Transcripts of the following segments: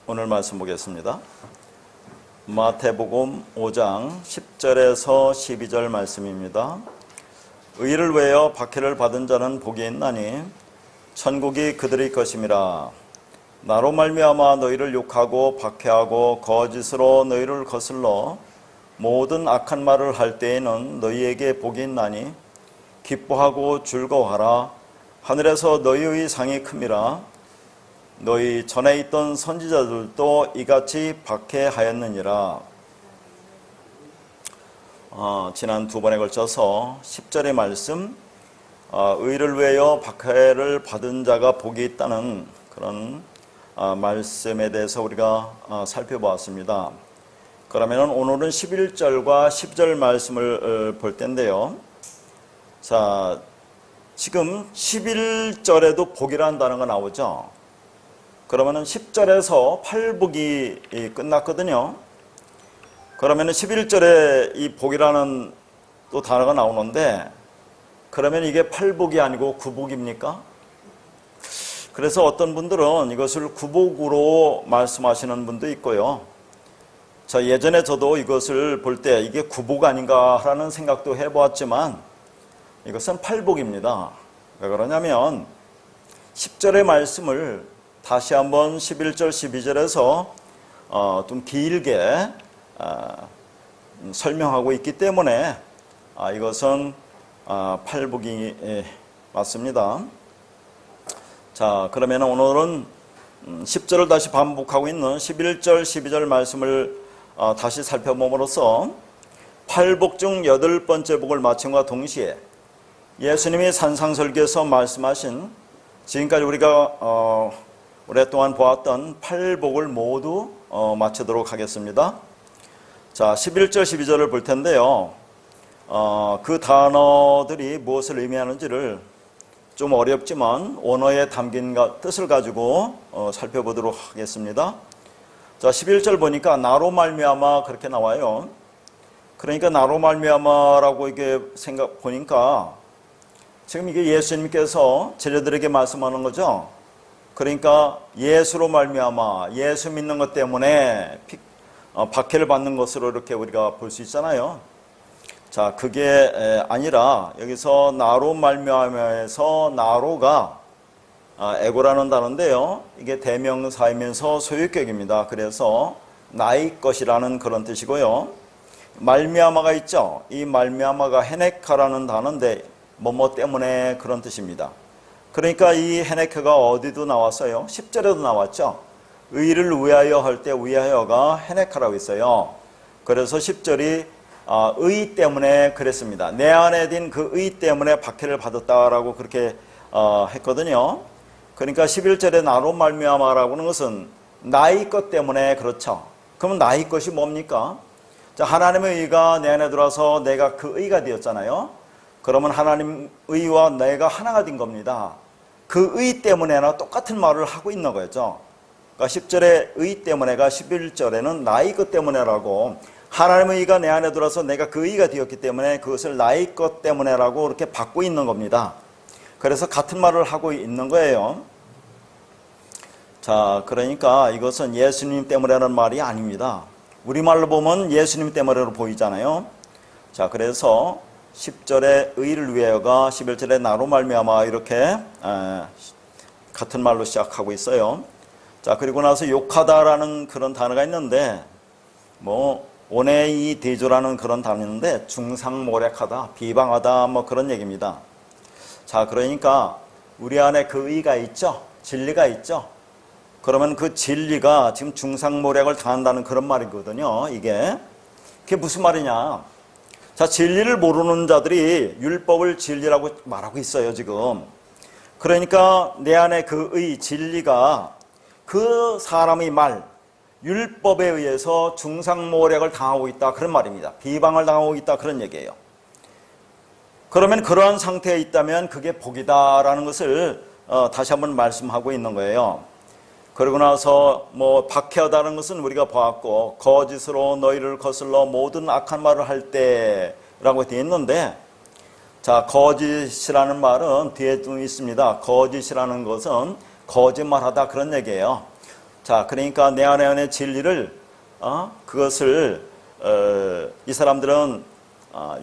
오늘 말씀 보겠습니다. 마태복음 5장 10절에서 12절 말씀입니다. 의를 외어 박해를 받은 자는 복이 있나니 천국이 그들의 것임이라. 나로 말미암아 너희를 욕하고 박해하고 거짓으로 너희를 거슬러 모든 악한 말을 할 때에는 너희에게 복이 있나니 기뻐하고 즐거워하라. 하늘에서 너희의 상이 큼이라. 너희 전에 있던 선지자들도 이같이 박해하였느니라. 지난 두 번에 걸쳐서 10절의 말씀, 의를 위하여 박해를 받은 자가 복이 있다는 그런 말씀에 대해서 우리가 살펴보았습니다. 그러면 오늘은 11절과 10절 말씀을 볼 텐데요. 자, 지금 11절에도 복이라는 단어가 나오죠. 그러면은 10절에서 팔복이 끝났거든요. 그러면은 11절에 이 복이라는 또 단어가 나오는데, 그러면 이게 팔복이 아니고 구복입니까? 그래서 어떤 분들은 이것을 구복으로 말씀하시는 분도 있고요. 자, 예전에 저도 이것을 볼 때 이게 구복 아닌가라는 생각도 해보았지만 이것은 팔복입니다. 왜 그러냐면 10절의 말씀을 다시 한번 11절, 12절에서 좀 길게 설명하고 있기 때문에 이것은 팔복이 맞습니다. 자, 그러면 오늘은 10절을 다시 반복하고 있는 11절, 12절 말씀을 다시 살펴봄으로써 팔복 중 8번째 복을 마침과 동시에 예수님이 산상설교에서 말씀하신 지금까지 우리가 오랫동안 보았던 팔복을 모두 마치도록 하겠습니다. 자, 11절, 12절을 볼 텐데요. 그 단어들이 무엇을 의미하는지를 좀 어렵지만 원어에 담긴 뜻을 가지고 살펴보도록 하겠습니다. 자, 11절 보니까 나로 말미암아 그렇게 나와요. 그러니까 나로 말미암아라고 이게 보니까 지금 이게 예수님께서 제자들에게 말씀하는 거죠. 그러니까 예수로 말미암아, 예수 믿는 것 때문에 박해를 받는 것으로 이렇게 우리가 볼 수 있잖아요. 자, 그게 아니라 여기서 나로 말미암아에서 나로가 에고라는 단어인데요. 이게 대명사이면서 소유격입니다. 그래서 나의 것이라는 그런 뜻이고요. 말미암아가 있죠. 이 말미암아가 헤네카라는 단어인데 뭐뭐 때문에 그런 뜻입니다. 그러니까 이 헤네케가 어디도 나왔어요? 10절에도 나왔죠. 의를 위하여 할 때 위하여가 헤네카라고 있어요. 그래서 10절이 의 때문에 그랬습니다. 내 안에 든 그 의 때문에 박해를 받았다라고 그렇게 했거든요. 그러니까 11절에 나로 말미암아라고 하는 것은 나의 것 때문에 그렇죠. 그러면 나의 것이 뭡니까? 자, 하나님의 의가 내 안에 들어와서 내가 그 의가 되었잖아요. 그러면 하나님 의와 내가 하나가 된 겁니다. 그 의 때문에나 똑같은 말을 하고 있는 거죠. 그러니까 10절에 의 때문에가 11절에는 나의 것 때문에라고, 하나님의 의가 내 안에 들어서 내가 그 의가 되었기 때문에 그것을 나의 것 때문에라고 이렇게 받고 있는 겁니다. 그래서 같은 말을 하고 있는 거예요. 자, 그러니까 이것은 예수님 때문에라는 말이 아닙니다. 우리말로 보면 예수님 때문에로 보이잖아요. 자, 그래서 10절에 의를 위하여가 11절에 나로 말미암아 이렇게 같은 말로 시작하고 있어요. 자, 그리고 나서 욕하다라는 그런 단어가 있는데 오네이 대조라는 그런 단어인데 중상모략하다, 비방하다 그런 얘기입니다. 자, 그러니까 우리 안에 그 의가 있죠. 진리가 있죠. 그러면 그 진리가 지금 중상모략을 당한다는 그런 말이거든요. 이게 무슨 말이냐? 자, 진리를 모르는 자들이 율법을 진리라고 말하고 있어요, 지금. 그러니까 내 안에 그 의, 진리가 그 사람의 말, 율법에 의해서 중상모략을 당하고 있다, 그런 말입니다. 비방을 당하고 있다, 그런 얘기예요. 그러면 그러한 상태에 있다면 그게 복이다라는 것을 다시 한번 말씀하고 있는 거예요. 그러고 나서 박해하다는 것은 우리가 보았고, 거짓으로 너희를 거슬러 모든 악한 말을 할 때라고 되어 있는데, 자, 거짓이라는 말은 뒤에 좀 있습니다. 거짓이라는 것은 거짓말하다, 그런 얘기예요. 자, 그러니까 내 안에 진리를 그것을 이 사람들은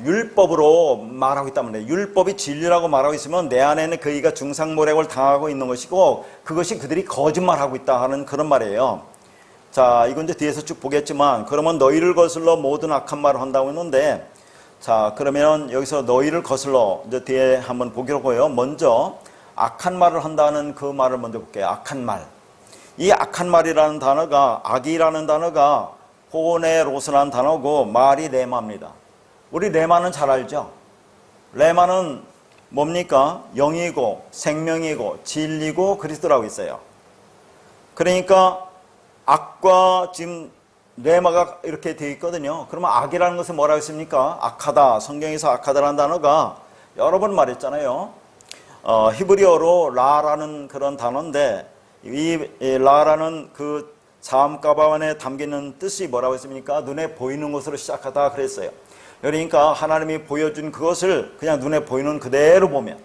율법으로 말하고 있다면 돼. 율법이 진리라고 말하고 있으면 내 안에는 그이가 중상모략을 당하고 있는 것이고 그것이 그들이 거짓말하고 있다 하는 그런 말이에요. 자, 이건 이제 뒤에서 쭉 보겠지만 그러면 너희를 거슬러 모든 악한 말을 한다고 했는데 자, 그러면 여기서 너희를 거슬러 이제 뒤에 한번 보기로고요. 먼저 악한 말을 한다는 그 말을 먼저 볼게요. 악한 말. 이 악한 말이라는 단어가 악이라는 단어가 포네로스라는 단어고 말이 레마입니다. 우리 레마는 잘 알죠? 레마는 뭡니까? 영이고 생명이고 진리고 그리스도라고 있어요. 그러니까 악과 지금 레마가 이렇게 되어 있거든요. 그러면 악이라는 것은 뭐라고 했습니까? 악하다. 성경에서 악하다라는 단어가 여러 번 말했잖아요. 히브리어로 라라는 그런 단어인데 이 라라는 그 사암가바안에 담기는 뜻이 뭐라고 했습니까? 눈에 보이는 것으로 시작하다 그랬어요. 그러니까 하나님이 보여준 그것을 그냥 눈에 보이는 그대로 보면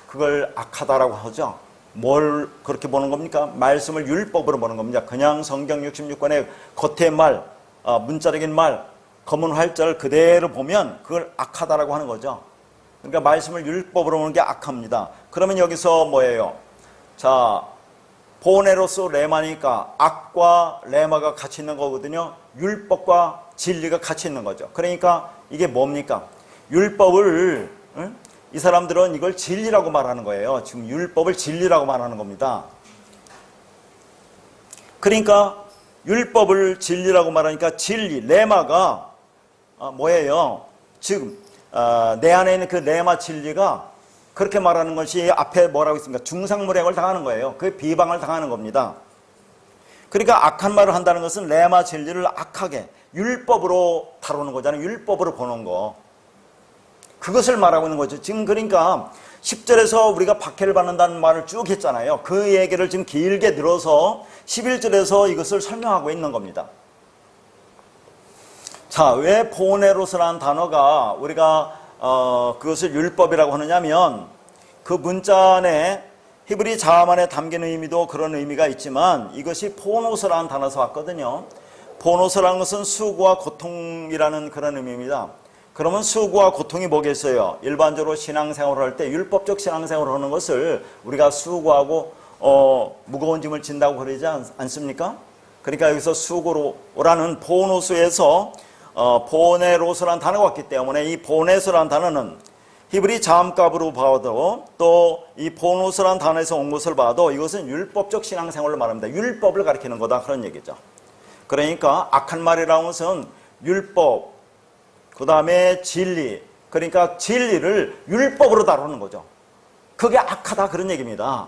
그걸 악하다라고 하죠. 뭘 그렇게 보는 겁니까? 말씀을 율법으로 보는 겁니다. 그냥 성경 66권의 겉의 말, 문자적인 말, 검은 활자를 그대로 보면 그걸 악하다라고 하는 거죠. 그러니까 말씀을 율법으로 보는 게 악합니다. 그러면 여기서 뭐예요? 자, 포네로스 레마니까 악과 레마가 같이 있는 거거든요. 율법과 진리가 같이 있는 거죠. 그러니까 이게 뭡니까? 율법을 이 사람들은 이걸 진리라고 말하는 거예요. 지금 율법을 진리라고 말하는 겁니다. 그러니까 율법을 진리라고 말하니까 진리, 레마가 뭐예요? 지금 내 안에 있는 그 레마 진리가 그렇게 말하는 것이 앞에 뭐라고 있습니까? 중상모략을 당하는 거예요. 그 비방을 당하는 겁니다. 그러니까 악한 말을 한다는 것은 레마 진리를 악하게 율법으로 다루는 거잖아요. 율법으로 보는 거. 그것을 말하고 있는 거죠. 지금 그러니까 10절에서 우리가 박해를 받는다는 말을 쭉 했잖아요. 그 얘기를 지금 길게 들어서 11절에서 이것을 설명하고 있는 겁니다. 자, 왜 포네로스라는 단어가 우리가 그것을 율법이라고 하느냐면 그 문자 안에 히브리 자음 안에 담긴 의미도 그런 의미가 있지만 이것이 포노스라는 단어에서 왔거든요. 포노스라는 것은 수고와 고통이라는 그런 의미입니다. 그러면 수고와 고통이 뭐겠어요? 일반적으로 신앙생활을 할 때 율법적 신앙생활을 하는 것을 우리가 수고하고 무거운 짐을 진다고 그러지 않습니까? 그러니까 여기서 수고로라는 포노스에서 포네로스라는 단어가 왔기 때문에 이 포네스라는 단어는 히브리 자음값으로 봐도 또 이 포노스라는 단어에서 온 것을 봐도 이것은 율법적 신앙생활을 말합니다. 율법을 가리키는 거다 그런 얘기죠. 그러니까 악한 말이라는 것은 율법, 그 다음에 진리, 그러니까 진리를 율법으로 다루는 거죠. 그게 악하다 그런 얘기입니다.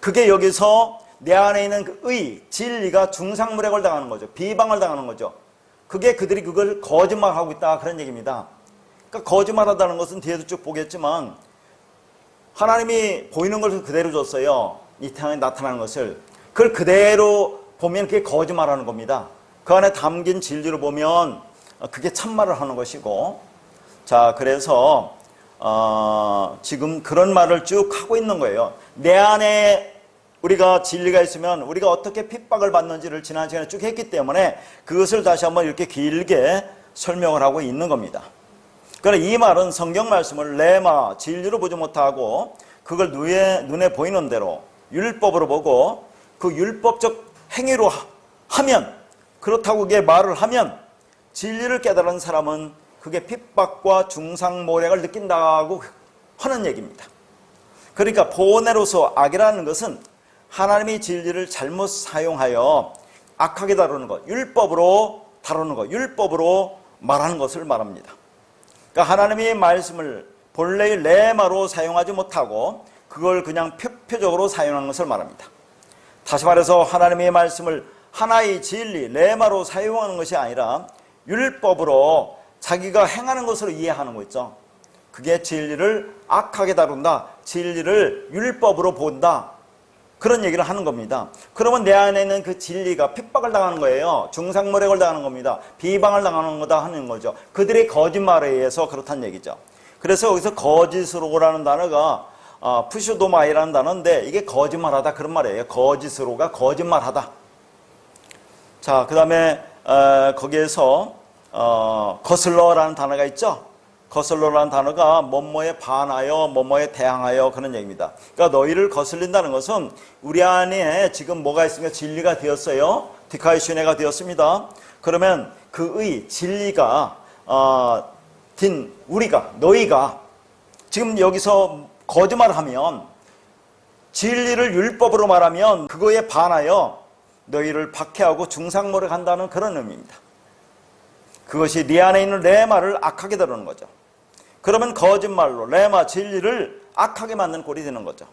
그게 여기서 내 안에 있는 그 의, 진리가 중상모략을 당하는 거죠. 비방을 당하는 거죠. 그게 그들이 그걸 거짓말하고 있다 그런 얘기입니다. 그러니까 거짓말하다는 것은 뒤에도 쭉 보겠지만 하나님이 보이는 것을 그대로 줬어요. 이 땅에 나타나는 것을. 그걸 그대로 보면 그게 거짓말하는 겁니다. 그 안에 담긴 진리로 보면 그게 참말을 하는 것이고, 자, 그래서 지금 그런 말을 쭉 하고 있는 거예요. 내 안에 우리가 진리가 있으면 우리가 어떻게 핍박을 받는지를 지난 시간에 쭉 했기 때문에 그것을 다시 한번 이렇게 길게 설명을 하고 있는 겁니다. 그러나 이 말은 성경 말씀을 레마, 진리로 보지 못하고 그걸 눈에 보이는 대로 율법으로 보고 그 율법적 행위로 하면, 그렇다고 그게 말을 하면 진리를 깨달은 사람은 그게 핍박과 중상모략을 느낀다고 하는 얘기입니다. 그러니까 포네로서 악이라는 것은 하나님의 진리를 잘못 사용하여 악하게 다루는 것, 율법으로 다루는 것, 율법으로 말하는 것을 말합니다. 그러니까 하나님의 말씀을 본래의 레마로 사용하지 못하고 그걸 그냥 표표적으로 사용하는 것을 말합니다. 다시 말해서 하나님의 말씀을 하나의 진리, 레마로 사용하는 것이 아니라 율법으로 자기가 행하는 것으로 이해하는 거 있죠. 그게 진리를 악하게 다룬다, 진리를 율법으로 본다, 그런 얘기를 하는 겁니다. 그러면 내 안에 있는 그 진리가 핍박을 당하는 거예요. 중상모략을 당하는 겁니다. 비방을 당하는 거다 하는 거죠. 그들의 거짓말에 의해서 그렇다는 얘기죠. 그래서 여기서 거짓으로라는 단어가 푸슈도마이라는 단어인데 이게 거짓말하다 그런 말이에요. 거짓으로가 거짓말하다. 자, 그 다음에 거기에서 거슬러라는 단어가 있죠. 거슬러라는 단어가 뭐뭐에 반하여 뭐뭐에 대항하여 그런 얘기입니다. 그러니까 너희를 거슬린다는 것은 우리 안에 지금 뭐가 있으니까 진리가 되었어요. 디카이슈네가 되었습니다. 그러면 그의 진리가 우리가 너희가 지금 여기서 거짓말하면 진리를 율법으로 말하면 그거에 반하여 너희를 박해하고 중상모를 간다는 그런 의미입니다. 그것이 네 안에 있는 레마를 악하게 다루는 거죠. 그러면 거짓말로 레마 진리를 악하게 만드는 꼴이 되는 거죠.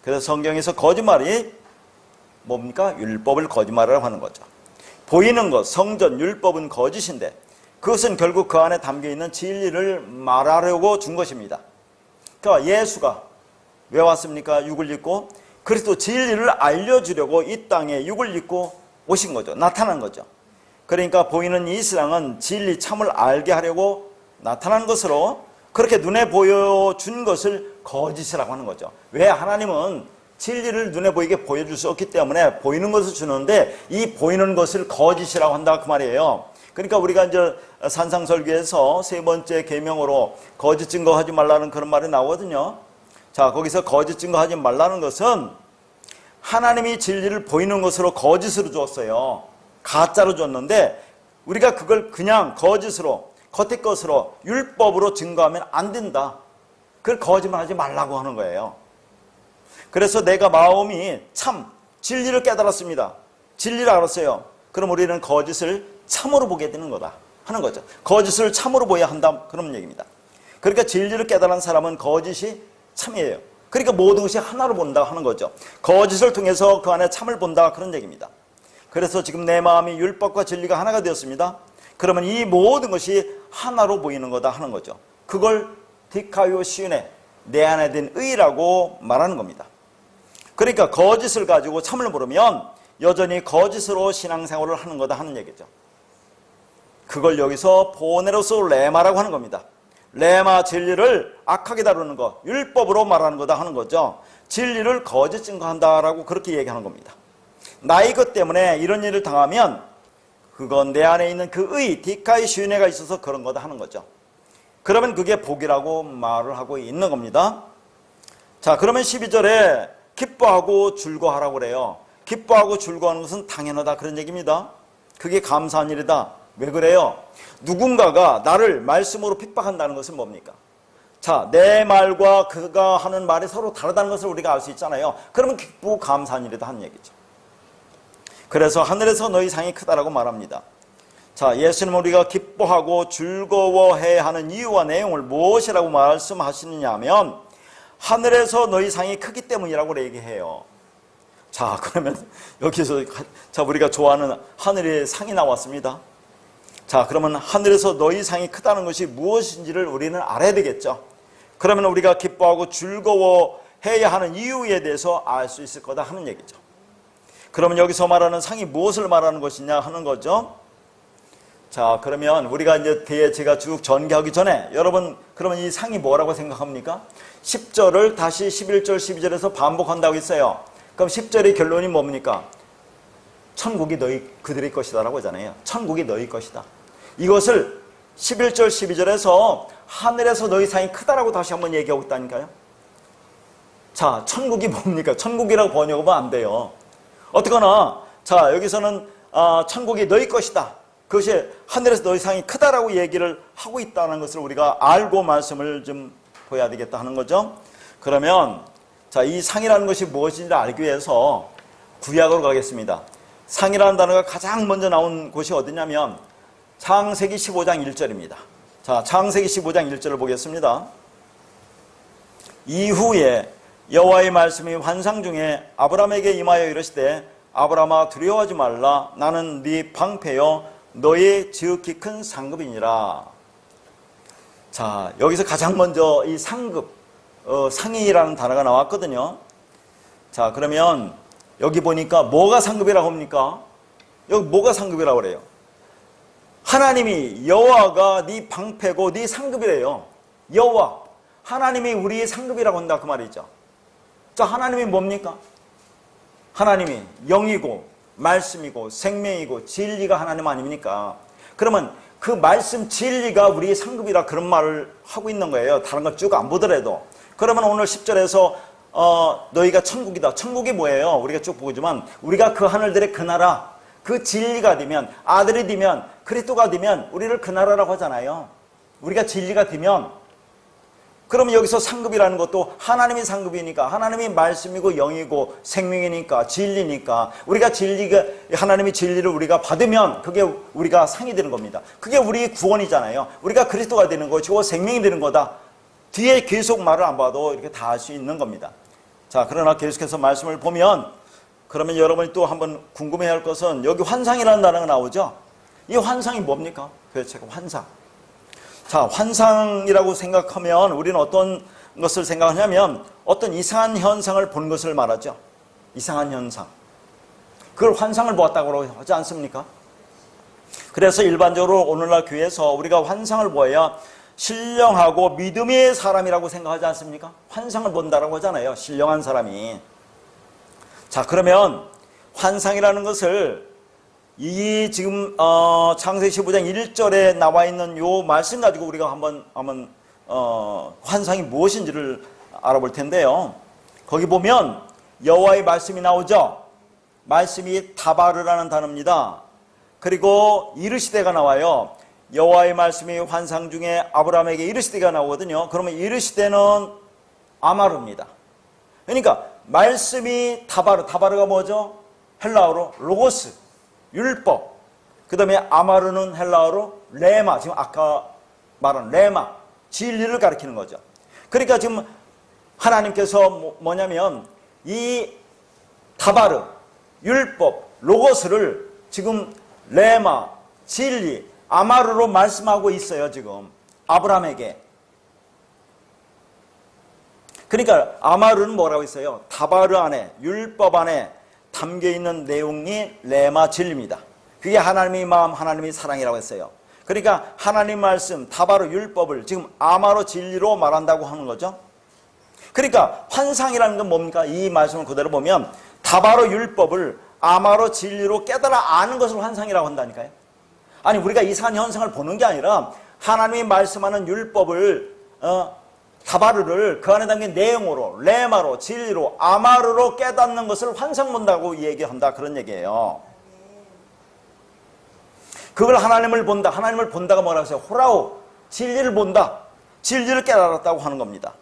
그래서 성경에서 거짓말이 뭡니까? 율법을 거짓말이라고 하는 거죠. 보이는 것, 성전, 율법은 거짓인데 그것은 결국 그 안에 담겨있는 진리를 말하려고 준 것입니다. 그러니까 예수가 왜 왔습니까? 육을 입고 그리스도 진리를 알려주려고 이 땅에 육을 입고 오신 거죠. 나타난 거죠. 그러니까 보이는 이 세상은 진리 참을 알게 하려고 나타난 것으로 그렇게 눈에 보여준 것을 거짓이라고 하는 거죠. 왜? 하나님은 진리를 눈에 보이게 보여줄 수 없기 때문에 보이는 것을 주는데 이 보이는 것을 거짓이라고 한다 그 말이에요. 그러니까 우리가 이제 산상설교에서 세 번째 계명으로 거짓 증거하지 말라는 그런 말이 나오거든요. 자, 거기서 거짓 증거하지 말라는 것은 하나님이 진리를 보이는 것으로 거짓으로 주었어요. 가짜로 줬는데 우리가 그걸 그냥 거짓으로 겉의 것으로 율법으로 증거하면 안 된다. 그걸 거짓말하지 말라고 하는 거예요. 그래서 내가 마음이 참 진리를 깨달았습니다. 진리를 알았어요. 그럼 우리는 거짓을 참으로 보게 되는 거다 하는 거죠. 거짓을 참으로 보여야 한다 그런 얘기입니다. 그러니까 진리를 깨달은 사람은 거짓이 참이에요. 그러니까 모든 것이 하나로 본다 하는 거죠. 거짓을 통해서 그 안에 참을 본다 그런 얘기입니다. 그래서 지금 내 마음이 율법과 진리가 하나가 되었습니다. 그러면 이 모든 것이 하나로 보이는 거다 하는 거죠. 그걸 디카이오시네, 내 안에 된 의라고 말하는 겁니다. 그러니까 거짓을 가지고 참을 모르면 여전히 거짓으로 신앙생활을 하는 거다 하는 얘기죠. 그걸 여기서 포네로스 레마라고 하는 겁니다. 레마 진리를 악하게 다루는 것, 율법으로 말하는 거다 하는 거죠. 진리를 거짓 증거한다라고 그렇게 얘기하는 겁니다. 나의 것 때문에 이런 일을 당하면 그건 내 안에 있는 그 의, 디카이 슈네가 있어서 그런 거다 하는 거죠. 그러면 그게 복이라고 말을 하고 있는 겁니다. 자, 그러면 12절에 기뻐하고 즐거워하라고 그래요. 기뻐하고 즐거워하는 것은 당연하다 그런 얘기입니다. 그게 감사한 일이다. 왜 그래요? 누군가가 나를 말씀으로 핍박한다는 것은 뭡니까? 자, 내 말과 그가 하는 말이 서로 다르다는 것을 우리가 알 수 있잖아요. 그러면 기쁘고 감사한 일이다 하는 얘기죠. 그래서 하늘에서 너희 상이 크다라고 말합니다. 자, 예수님은 우리가 기뻐하고 즐거워해야 하는 이유와 내용을 무엇이라고 말씀하시느냐 하면 하늘에서 너희 상이 크기 때문이라고 얘기해요. 자, 그러면 여기서 자 우리가 좋아하는 하늘의 상이 나왔습니다. 자, 그러면 하늘에서 너희 상이 크다는 것이 무엇인지를 우리는 알아야 되겠죠. 그러면 우리가 기뻐하고 즐거워해야 하는 이유에 대해서 알 수 있을 거다 하는 얘기죠. 그러면 여기서 말하는 상이 무엇을 말하는 것이냐 하는 거죠. 자, 그러면 우리가 이제 뒤에 제가 쭉 전개하기 전에 여러분 그러면 이 상이 뭐라고 생각합니까? 10절을 다시 11절 12절에서 반복한다고 했어요. 그럼 10절의 결론이 뭡니까? 천국이 그들의 것이다 라고 하잖아요. 천국이 너희 것이다. 이것을 11절 12절에서 하늘에서 너희 상이 크다라고 다시 한번 얘기하고 있다니까요. 자, 천국이 뭡니까? 천국이라고 번역하면 안 돼요. 어떻거나 자, 여기서는 천국이 너희 것이다. 그것이 하늘에서 너희 상이 크다라고 얘기를 하고 있다는 것을 우리가 알고 말씀을 좀 보여야 되겠다 하는 거죠. 그러면 자, 이 상이라는 것이 무엇인지 알기 위해서 구약으로 가겠습니다. 상이라는 단어가 가장 먼저 나온 곳이 어디냐면 창세기 15장 1절입니다. 자, 창세기 15장 1절을 보겠습니다. 이후에 여호와의 말씀이 환상 중에 아브라함에게 임하여 이르시되 아브라함아 두려워하지 말라. 나는 네 방패여 너의 지극히 큰 상급이니라. 자, 여기서 가장 먼저 이 상급, 상이라는 단어가 나왔거든요. 자, 그러면 여기 보니까 뭐가 상급이라고 합니까? 여기 뭐가 상급이라고 그래요? 하나님이 여호와가 네 방패고 네 상급이래요. 여호와, 하나님이 우리의 상급이라고 한다 그 말이죠. 자, 하나님이 뭡니까? 하나님이 영이고 말씀이고 생명이고 진리가 하나님 아닙니까? 그러면 그 말씀 진리가 우리의 상급이라 그런 말을 하고 있는 거예요. 다른 거 쭉 안 보더라도. 그러면 오늘 10절에서 너희가 천국이다. 천국이 뭐예요? 우리가 쭉 보지만 우리가 그 하늘들의 그 나라, 그 진리가 되면, 아들이 되면, 그리스도가 되면 우리를 그 나라라고 하잖아요. 우리가 진리가 되면, 그러면 여기서 상급이라는 것도 하나님이 상급이니까, 하나님이 말씀이고 영이고 생명이니까, 진리니까, 우리가 진리가, 하나님이 진리를 우리가 받으면 그게 우리가 상이 되는 겁니다. 그게 우리 구원이잖아요. 우리가 그리스도가 되는 것이고 생명이 되는 거다. 뒤에 계속 말을 안 봐도 이렇게 다 할 수 있는 겁니다. 자, 그러나 계속해서 말씀을 보면, 그러면 여러분이 또 한번 궁금해야 할 것은 여기 환상이라는 단어가 나오죠. 이 환상이 뭡니까? 도대체 환상. 자, 환상이라고 생각하면 우리는 어떤 것을 생각하냐면 어떤 이상한 현상을 본 것을 말하죠. 이상한 현상. 그걸 환상을 보았다고 하지 않습니까? 그래서 일반적으로 오늘날 교회에서 우리가 환상을 보아야 신령하고 믿음의 사람이라고 생각하지 않습니까? 환상을 본다라고 하잖아요. 신령한 사람이. 자, 그러면 환상이라는 것을 이 지금 창세기 15장 1절에 나와 있는 요 말씀 가지고 우리가 한번 환상이 무엇인지를 알아볼 텐데요. 거기 보면 여호와의 말씀이 나오죠. 말씀이 다바르라는 단어입니다. 그리고 이르시되가 나와요. 여호와의 말씀이 환상 중에 아브라함에게 이르시되가 나오거든요. 그러면 이르시되는 아마르입니다. 그러니까 말씀이 다바르가 뭐죠? 헬라어로 로고스, 율법. 그 다음에 아마르는 헬라어로 레마, 지금 아까 말한 레마, 진리를 가리키는 거죠. 그러니까 지금 하나님께서 뭐냐면 이 다바르, 율법, 로고스를 지금 레마, 진리, 아마르로 말씀하고 있어요. 지금 아브라함에게. 그러니까 아마르는 뭐라고 했어요? 다바르 안에, 율법 안에 담겨있는 내용이 레마 진리입니다. 그게 하나님의 마음, 하나님의 사랑이라고 했어요. 그러니까 하나님 말씀, 다바르 율법을 지금 아마로 진리로 말한다고 하는 거죠. 그러니까 환상이라는 건 뭡니까? 이 말씀을 그대로 보면 다바르 율법을 아마로 진리로 깨달아 아는 것을 환상이라고 한다니까요. 아니, 우리가 이상한 현상을 보는 게 아니라 하나님이 말씀하는 율법을 다바르를 그 안에 담긴 내용으로, 레마로, 진리로, 아마르로 깨닫는 것을 환상 본다고 얘기한다, 그런 얘기예요. 그걸 하나님을 본다. 하나님을 본다가 뭐라고 했어요? 호라오, 진리를 본다. 진리를 깨달았다고 하는 겁니다.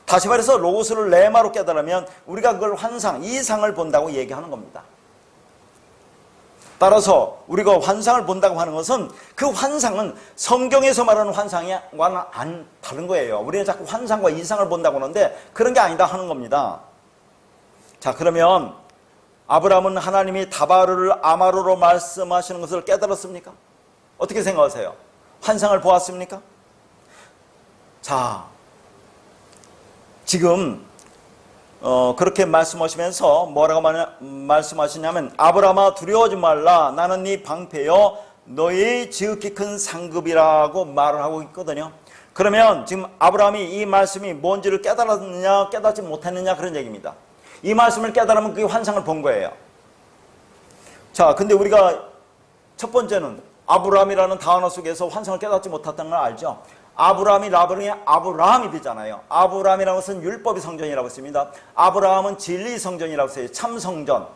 다시 말해서 로고스를 레마로 깨달으면 우리가 그걸 환상, 이상을 본다고 얘기하는 겁니다. 따라서 우리가 환상을 본다고 하는 것은 그 환상은 성경에서 말하는 환상과는 안 다른 거예요. 우리는 자꾸 환상과 이상을 본다고 하는데 그런 게 아니다 하는 겁니다. 자, 그러면 아브라함은 하나님이 다바르를 아마르로 말씀하시는 것을 깨달았습니까? 어떻게 생각하세요? 환상을 보았습니까? 자, 지금 그렇게 말씀하시면서 뭐라고 말씀하시냐면 아브라함아 두려워하지 말라 나는 네 방패여 너의 지극히 큰 상급이라고 말을 하고 있거든요. 그러면 지금 아브라함이 이 말씀이 뭔지를 깨달았느냐 깨닫지 못했느냐 그런 얘기입니다. 이 말씀을 깨달으면 그게 환상을 본 거예요. 자, 근데 우리가 첫 번째는 아브라함이라는 단어 속에서 환상을 깨닫지 못했다는 걸 알죠. 아브라함이 나중에 아브라함이 되잖아요. 아브라함이라는 것은 율법의 성전이라고 했습니다. 아브라함은 진리의 성전이라고 했어요. 참 성전.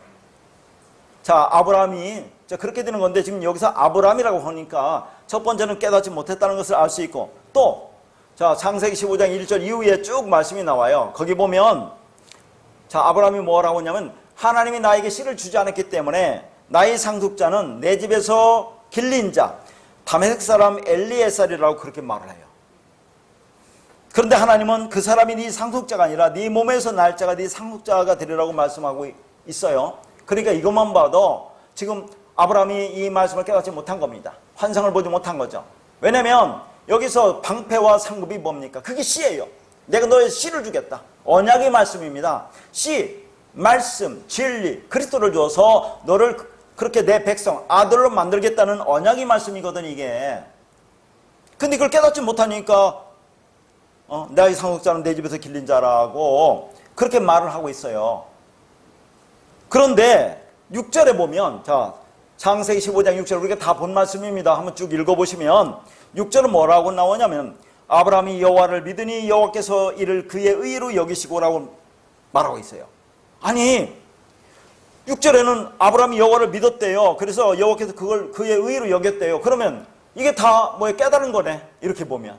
자, 아브라함이 그렇게 되는 건데 지금 여기서 아브라함이라고 하니까 첫 번째는 깨닫지 못했다는 것을 알 수 있고 또 자, 창세기 15장 1절 이후에 쭉 말씀이 나와요. 거기 보면 자, 아브라함이 뭐라고 하냐면 하나님이 나에게 씨를 주지 않았기 때문에 나의 상속자는 내 집에서 길린 자 다메섹 사람 엘리에셀이라고 그렇게 말을 해요. 그런데 하나님은 그 사람이 네 상속자가 아니라 네 몸에서 날 자가 네 상속자가 되리라고 말씀하고 있어요. 그러니까 이것만 봐도 지금 아브라함이 이 말씀을 깨닫지 못한 겁니다. 환상을 보지 못한 거죠. 왜냐하면 여기서 방패와 상급이 뭡니까? 그게 씨예요. 내가 너의 씨를 주겠다. 언약의 말씀입니다. 씨, 말씀, 진리, 그리스도를 줘서 너를 그렇게 내 백성, 아들로 만들겠다는 언약의 말씀이거든 이게. 근데 그걸 깨닫지 못하니까 나의 상속자는 내 집에서 길린 자라고 그렇게 말을 하고 있어요. 그런데 6절에 보면, 자, 창세기 15장 6절, 우리가 다 본 말씀입니다. 한번 쭉 읽어보시면 6절은 뭐라고 나오냐면 아브라함이 여호와를 믿으니 여호와께서 이를 그의 의로 여기시고라고 말하고 있어요. 아니 6절에는 아브라함이 여호와를 믿었대요. 그래서 여호와께서 그걸 그의 의로 여겼대요. 그러면 이게 다 뭐에 깨달은 거네. 이렇게 보면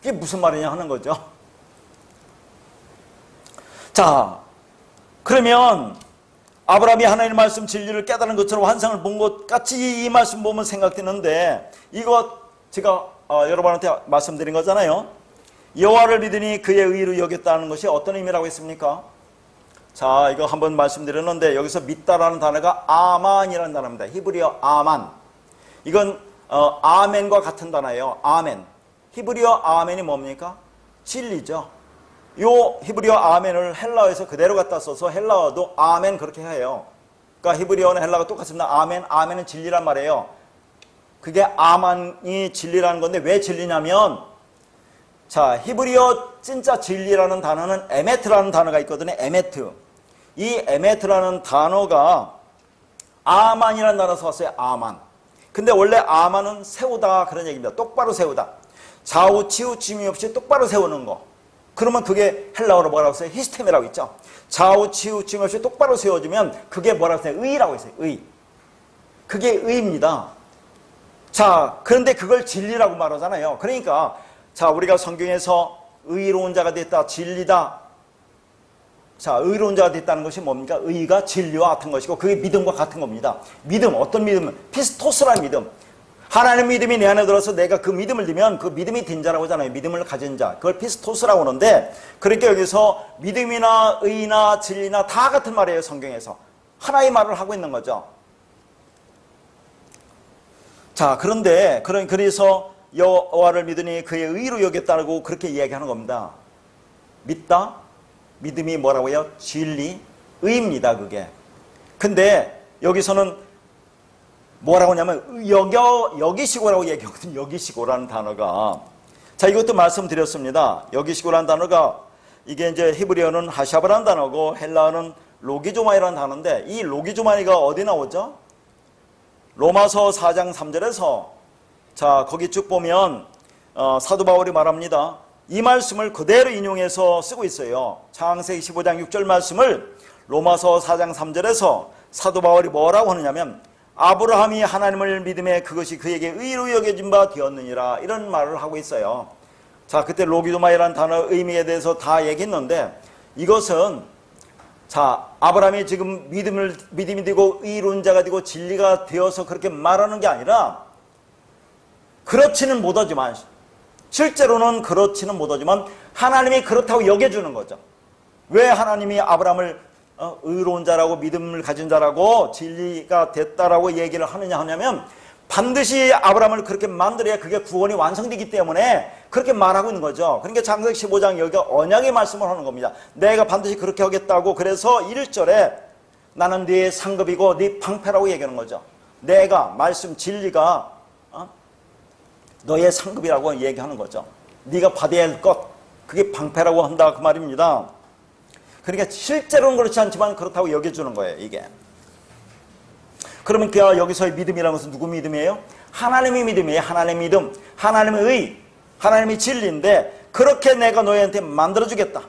이게 무슨 말이냐 하는 거죠. 자, 그러면 아브라함이 하나님의 말씀 진리를 깨달은 것처럼 환상을 본 것 같이 이 말씀 보면 생각되는데, 이거 제가 여러분한테 말씀드린 거잖아요. 여호와를 믿으니 그의 의로 여겼다는 것이 어떤 의미라고 했습니까? 자, 이거 한번 말씀드렸는데 여기서 믿다라는 단어가 아만이라는 단어입니다. 히브리어 아만. 이건 아멘과 같은 단어예요. 아멘. 히브리어 아멘이 뭡니까? 진리죠. 요 히브리어 아멘을 헬라어에서 그대로 갖다 써서 헬라어도 아멘 그렇게 해요. 그러니까 히브리어는 헬라어가 똑같습니다. 아멘, 아멘은 진리란 말이에요. 그게 아만이 진리라는 건데 왜 진리냐면, 자, 히브리어 진짜 진리라는 단어는 에메트라는 단어가 있거든요. 에메트. 이 에메트라는 단어가 아만이라는 단어에서 왔어요. 아만. 근데 원래 아만은 세우다 그런 얘기입니다. 똑바로 세우다. 좌우 치우침이 없이 똑바로 세우는 거. 그러면 그게 헬라어로 뭐라고 써요? 히스템이라고 있죠. 좌우 치우침 없이 똑바로 세워지면 그게 뭐라고 써요? 의라고 했어요. 의. 그게 의입니다. 자, 그런데 그걸 진리라고 말하잖아요. 그러니까 자, 우리가 성경에서 의로운 자가 됐다, 진리다. 자, 의로운 자가 됐다는 것이 뭡니까? 의가 진리와 같은 것이고 그게 믿음과 같은 겁니다. 믿음, 어떤 믿음? 피스토스라는 믿음. 하나님 믿음이 내 안에 들어서 내가 그 믿음을 들면 그 믿음이 된 자라고 하잖아요. 믿음을 가진 자. 그걸 피스토스라고 하는데, 그러니까 여기서 믿음이나 의나 진리나 다 같은 말이에요. 성경에서. 하나의 말을 하고 있는 거죠. 자, 그런데 그래서 여호와를 믿으니 그의 의로 여겼다고 그렇게 이야기하는 겁니다. 믿다? 믿음이 뭐라고요? 진리, 의입니다. 그게. 근데 여기서는 뭐라고 하냐면 여기시고라고 얘기하거든요. 여기시고라는 단어가. 자, 이것도 말씀드렸습니다. 여기시고라는 단어가 이게 이제 히브리어는 하샤브라는 단어고 헬라어는 로기조마이라는 단어인데, 이 로기조마이가 어디 나오죠? 로마서 4장 3절에서 자, 거기 쭉 보면 사도 바울이 말합니다. 이 말씀을 그대로 인용해서 쓰고 있어요. 창세기 15장 6절 말씀을 로마서 4장 3절에서 사도 바울이 뭐라고 하느냐면 아브라함이 하나님을 믿음에 그것이 그에게 의로 여겨진 바 되었느니라, 이런 말을 하고 있어요. 자, 그때 로기도마이라는 단어의 의미에 대해서 다 얘기했는데, 이것은 자, 아브라함이 지금 믿음이 되고 의로운 자가 되고 진리가 되어서 그렇게 말하는 게 아니라, 그렇지는 못하지만 실제로는 그렇지는 못하지만 하나님이 그렇다고 여겨주는 거죠. 왜 하나님이 아브라함을 의로운 자라고 믿음을 가진 자라고 진리가 됐다라고 얘기를 하느냐, 반드시 아브라함을 그렇게 만들어야 그게 구원이 완성되기 때문에 그렇게 말하고 있는 거죠. 그러니까 창세기 15장 여기가 언약의 말씀을 하는 겁니다. 내가 반드시 그렇게 하겠다고. 그래서 1절에 나는 네 상급이고 네 방패라고 얘기하는 거죠. 내가 말씀 진리가 너의 상급이라고 얘기하는 거죠. 네가 받아야 할 것, 그게 방패라고 한다 그 말입니다. 그러니까 실제로는 그렇지 않지만 그렇다고 여겨주는 거예요, 이게. 그러면 여기서의 믿음이라는 것은 누구 믿음이에요? 하나님의 믿음이에요. 하나님의 믿음, 하나님의 의, 하나님의 진리인데 그렇게 내가 너희한테 만들어주겠다.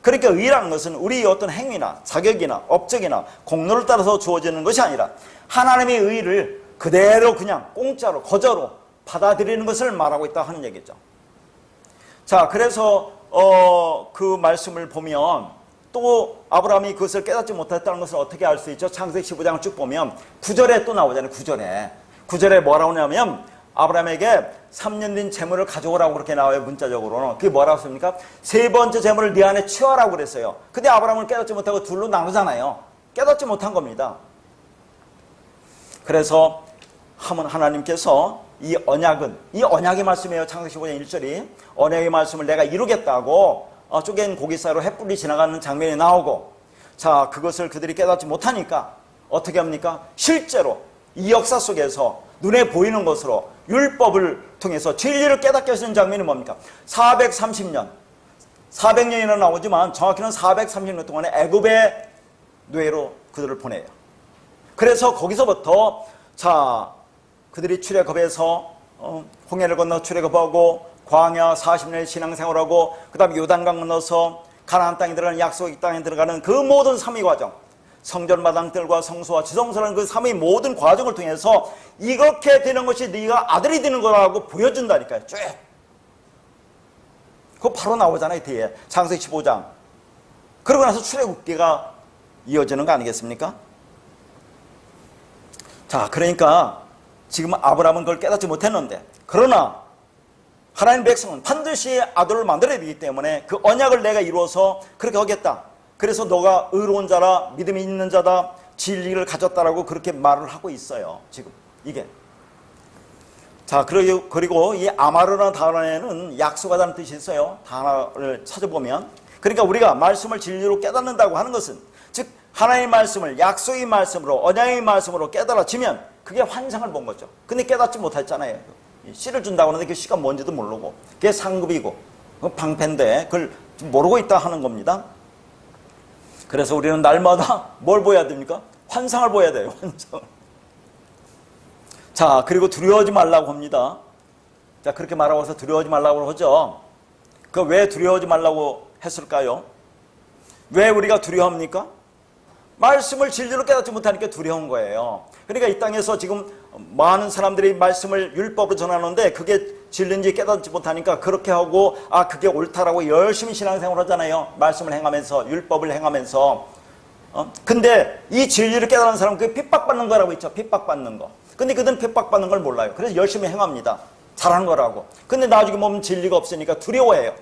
그러니까 의라는 것은 우리 어떤 행위나 자격이나 업적이나 공로를 따라서 주어지는 것이 아니라 하나님의 의를 그대로 그냥 공짜로 거저로 받아들이는 것을 말하고 있다 하는 얘기죠. 자, 그래서 그 말씀을 보면 또 아브라함이 그것을 깨닫지 못했다는 것을 어떻게 알 수 있죠? 창세기 15장을 쭉 보면 9절에 또 나오잖아요. 9절에 뭐라고 하냐면 아브라함에게 3년 된 재물을 가져오라고 그렇게 나와요. 문자적으로는. 그게 뭐라고 씁니까? 세 번째 재물을 네 안에 취하라고 그랬어요. 근데 아브라함을 깨닫지 못하고 둘로 나누잖아요. 깨닫지 못한 겁니다. 그래서 하나님께서 이 언약의 말씀이에요. 창세기 15장 1절이 언약의 말씀을 내가 이루겠다고 쪼갠 고기사로 햇불이 지나가는 장면이 나오고, 자, 그것을 그들이 깨닫지 못하니까 어떻게 합니까? 실제로 이 역사 속에서 눈에 보이는 것으로 율법을 통해서 진리를 깨닫게 하시는 장면이 뭡니까? 430년 400년이나 나오지만 정확히는 430년 동안에 애굽의 노예로 그들을 보내요. 그래서 거기서부터 자 그들이 출애굽해서 홍해를 건너 출애굽하고 광야 40년의 신앙생활하고 그 다음에 요단강 건너서 가나안 땅에 들어가는 약속의 땅에 들어가는 그 모든 삼위 과정, 성전 마당들과 성소와 지성소라는 그 삼위 모든 과정을 통해서 이렇게 되는 것이 네가 아들이 되는 거라고 보여준다니까요. 쭉 그거 바로 나오잖아요. 뒤에 창세기 15장. 그러고 나서 출애굽기가 이어지는 거 아니겠습니까? 자, 그러니까 지금 아브라함은 그걸 깨닫지 못했는데, 그러나 하나님 백성은 반드시 아들을 만들어야 되기 때문에 그 언약을 내가 이루어서 그렇게 하겠다. 그래서 너가 의로운 자라, 믿음이 있는 자다, 진리를 가졌다라고 그렇게 말을 하고 있어요. 지금 이게. 자, 그리고 이 아마르라는 단어에는 약속하다는 뜻이 있어요. 단어를 찾아보면. 그러니까 우리가 말씀을 진리로 깨닫는다고 하는 것은, 즉 하나님의 말씀을 약속의 말씀으로, 언약의 말씀으로 깨달아지면 그게 환상을 본 거죠. 근데 깨닫지 못했잖아요. 씨를 준다고 하는데 그 씨가 뭔지도 모르고, 그게 상급이고 방패인데 그걸 모르고 있다 하는 겁니다. 그래서 우리는 날마다 뭘 보여야 됩니까? 환상을 보여야 돼요. 환상을. 자, 그리고 두려워하지 말라고 합니다. 자, 그렇게 말하고 해서 두려워하지 말라고 하죠. 그 왜 두려워하지 말라고 했을까요? 왜 우리가 두려워합니까? 말씀을 진리로 깨닫지 못하니까 두려운 거예요. 그러니까 이 땅에서 지금 많은 사람들이 말씀을 율법으로 전하는데 그게 진리인지 깨닫지 못하니까 그렇게 하고, 아, 그게 옳다라고 열심히 신앙생활 하잖아요. 말씀을 행하면서, 율법을 행하면서. 근데 이 진리를 깨닫는 사람은 그게 핍박받는 거라고 있죠. 핍박받는 거. 근데 그들은 핍박받는 걸 몰라요. 그래서 열심히 행합니다. 잘하는 거라고. 근데 나중에 보면 진리가 없으니까 두려워해요.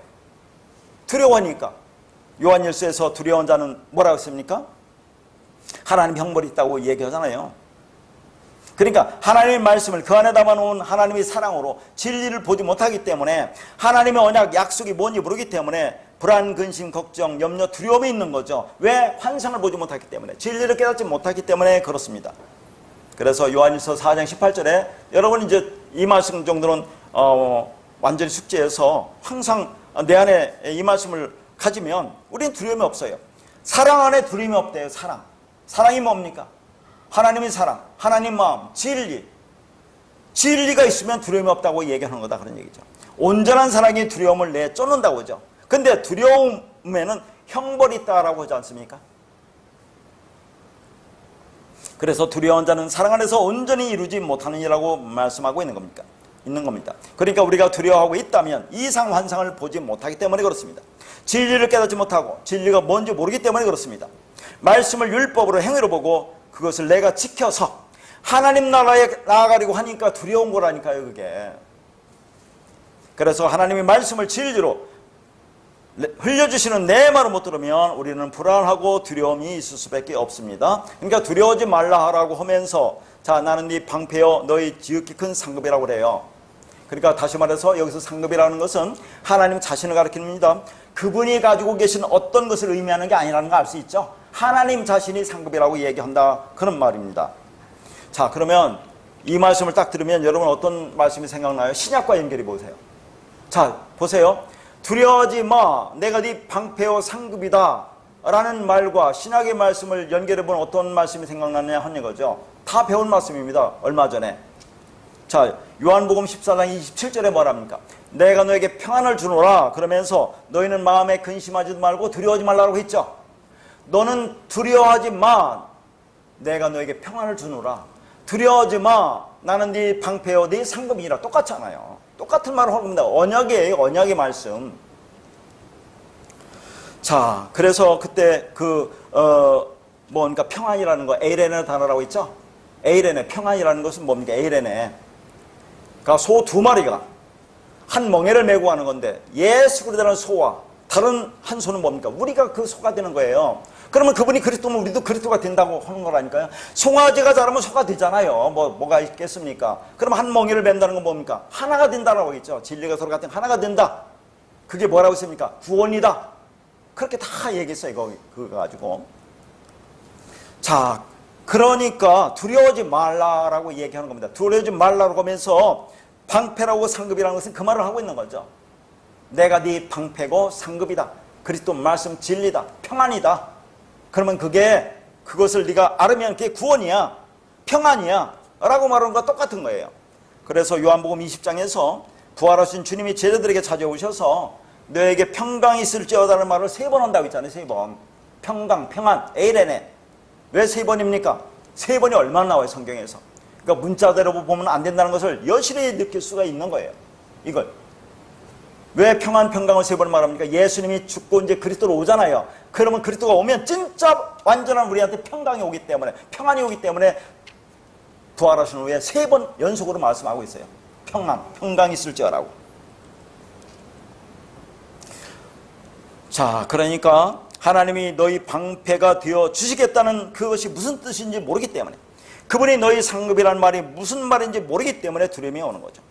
두려워하니까. 요한일서에서 두려운 자는 뭐라고 했습니까? 하나님 형벌이 있다고 얘기하잖아요. 그러니까 하나님의 말씀을 그 안에 담아놓은 하나님의 사랑으로 진리를 보지 못하기 때문에, 하나님의 언약 약속이 뭔지 모르기 때문에 불안, 근심, 걱정, 염려, 두려움이 있는 거죠. 왜? 환상을 보지 못하기 때문에, 진리를 깨닫지 못하기 때문에 그렇습니다. 그래서 요한일서 4장 18절에 여러분 이제 이 말씀 정도는 완전히 숙지해서 항상 내 안에 이 말씀을 가지면 우리는 두려움이 없어요. 사랑 안에 두려움이 없대요. 사랑. 사랑이 뭡니까? 하나님의 사랑, 하나님 마음, 진리. 진리가 있으면 두려움이 없다고 얘기하는 거다, 그런 얘기죠. 온전한 사랑이 두려움을 내쫓는다고 하죠. 근데 두려움에는 형벌이 있다라고 하지 않습니까? 그래서 두려운 자는 사랑 안에서 온전히 이루지 못하는 이라고 말씀하고 있는 겁니다. 그러니까 우리가 두려워하고 있다면 이상 환상을 보지 못하기 때문에 그렇습니다. 진리를 깨닫지 못하고 진리가 뭔지 모르기 때문에 그렇습니다. 말씀을 율법으로 행위로 보고 그것을 내가 지켜서 하나님 나라에 나아가려고 하니까 두려운 거라니까요, 그게. 그래서 하나님의 말씀을 진리로 흘려주시는 내 말을 못 들으면 우리는 불안하고 두려움이 있을 수밖에 없습니다. 그러니까 두려워하지 말라 하라고 하면서, 자, 나는 네 방패여 너희 지극히 큰 상급이라고 그래요. 그러니까 다시 말해서 여기서 상급이라는 것은 하나님 자신을 가리킵니다. 그분이 가지고 계신 어떤 것을 의미하는 게 아니라는 걸 알 수 있죠. 하나님 자신이 상급이라고 얘기한다, 그런 말입니다. 자, 그러면 이 말씀을 딱 들으면 여러분 어떤 말씀이 생각나요? 신약과 연결해 보세요. 자, 보세요. 두려워하지 마, 내가 네 방패요 상급이다 라는 말과 신약의 말씀을 연결해 보면 어떤 말씀이 생각나느냐 하는 거죠. 다 배운 말씀입니다, 얼마 전에. 자, 요한복음 14장 27절에 뭐랍니까? 내가 너에게 평안을 주노라 그러면서 너희는 마음에 근심하지도 말고 두려워하지 말라고 했죠. 너는 두려워하지 마, 내가 너에게 평안을 주노라. 두려워하지 마, 나는 네 방패요 네 상급이라. 똑같잖아요. 똑같은 말을 하는 겁니다. 언약이에요, 언약의 말씀. 자, 그래서 그때 그러니까 평안이라는 거, 에이레네 단어라고 있죠. 에이레네, 평안이라는 것은 뭡니까? 에이레네. 그러니까 소 두 마리가 한 멍에를 메고 가는 건데, 예수로 되는 소와 다른 한 소는 뭡니까? 우리가 그 소가 되는 거예요. 그러면 그분이 그리스도면 우리도 그리스도가 된다고 하는 거라니까요. 송아지가 자라면 소가 되잖아요. 뭐가 있겠습니까? 그럼 한 멍에를 맨다는 건 뭡니까? 하나가 된다라고 했죠. 진리가 서로 같은 하나가 된다. 그게 뭐라고 했습니까? 구원이다. 그렇게 다 얘기했어요. 그거 가지고. 자, 그러니까 두려워하지 말라라고 얘기하는 겁니다. 두려워하지 말라고 하면서 방패라고 상급이라는 것은 그 말을 하고 있는 거죠. 내가 네 방패고 상급이다. 그리스도 말씀 진리다. 평안이다. 그러면 그것을 네가 알으면 그게 구원이야. 평안이야 라고 말하는 것과 똑같은 거예요. 그래서 요한복음 20장에서 부활하신 주님이 제자들에게 찾아오셔서 너에게 평강이 있을지어다는 말을 3번 한다고 했잖아요. 3번. 평강, 평안, 에이레네. 왜 3번입니까? 3번이 얼마나 나와요, 성경에서. 그러니까 문자대로 보면 안 된다는 것을 여실히 느낄 수가 있는 거예요. 이걸. 왜 평안, 평강을 3번 말합니까? 예수님이 죽고 이제 그리스도로 오잖아요. 그러면 그리스도가 오면 진짜 완전한 우리한테 평강이 오기 때문에, 평안이 오기 때문에 부활하신 후에 3번 연속으로 말씀하고 있어요. 평안, 평강이 있을지어라고. 자, 그러니까 하나님이 너희 방패가 되어 주시겠다는 그것이 무슨 뜻인지 모르기 때문에, 그분이 너희 상급이라는 말이 무슨 말인지 모르기 때문에 두려움이 오는 거죠.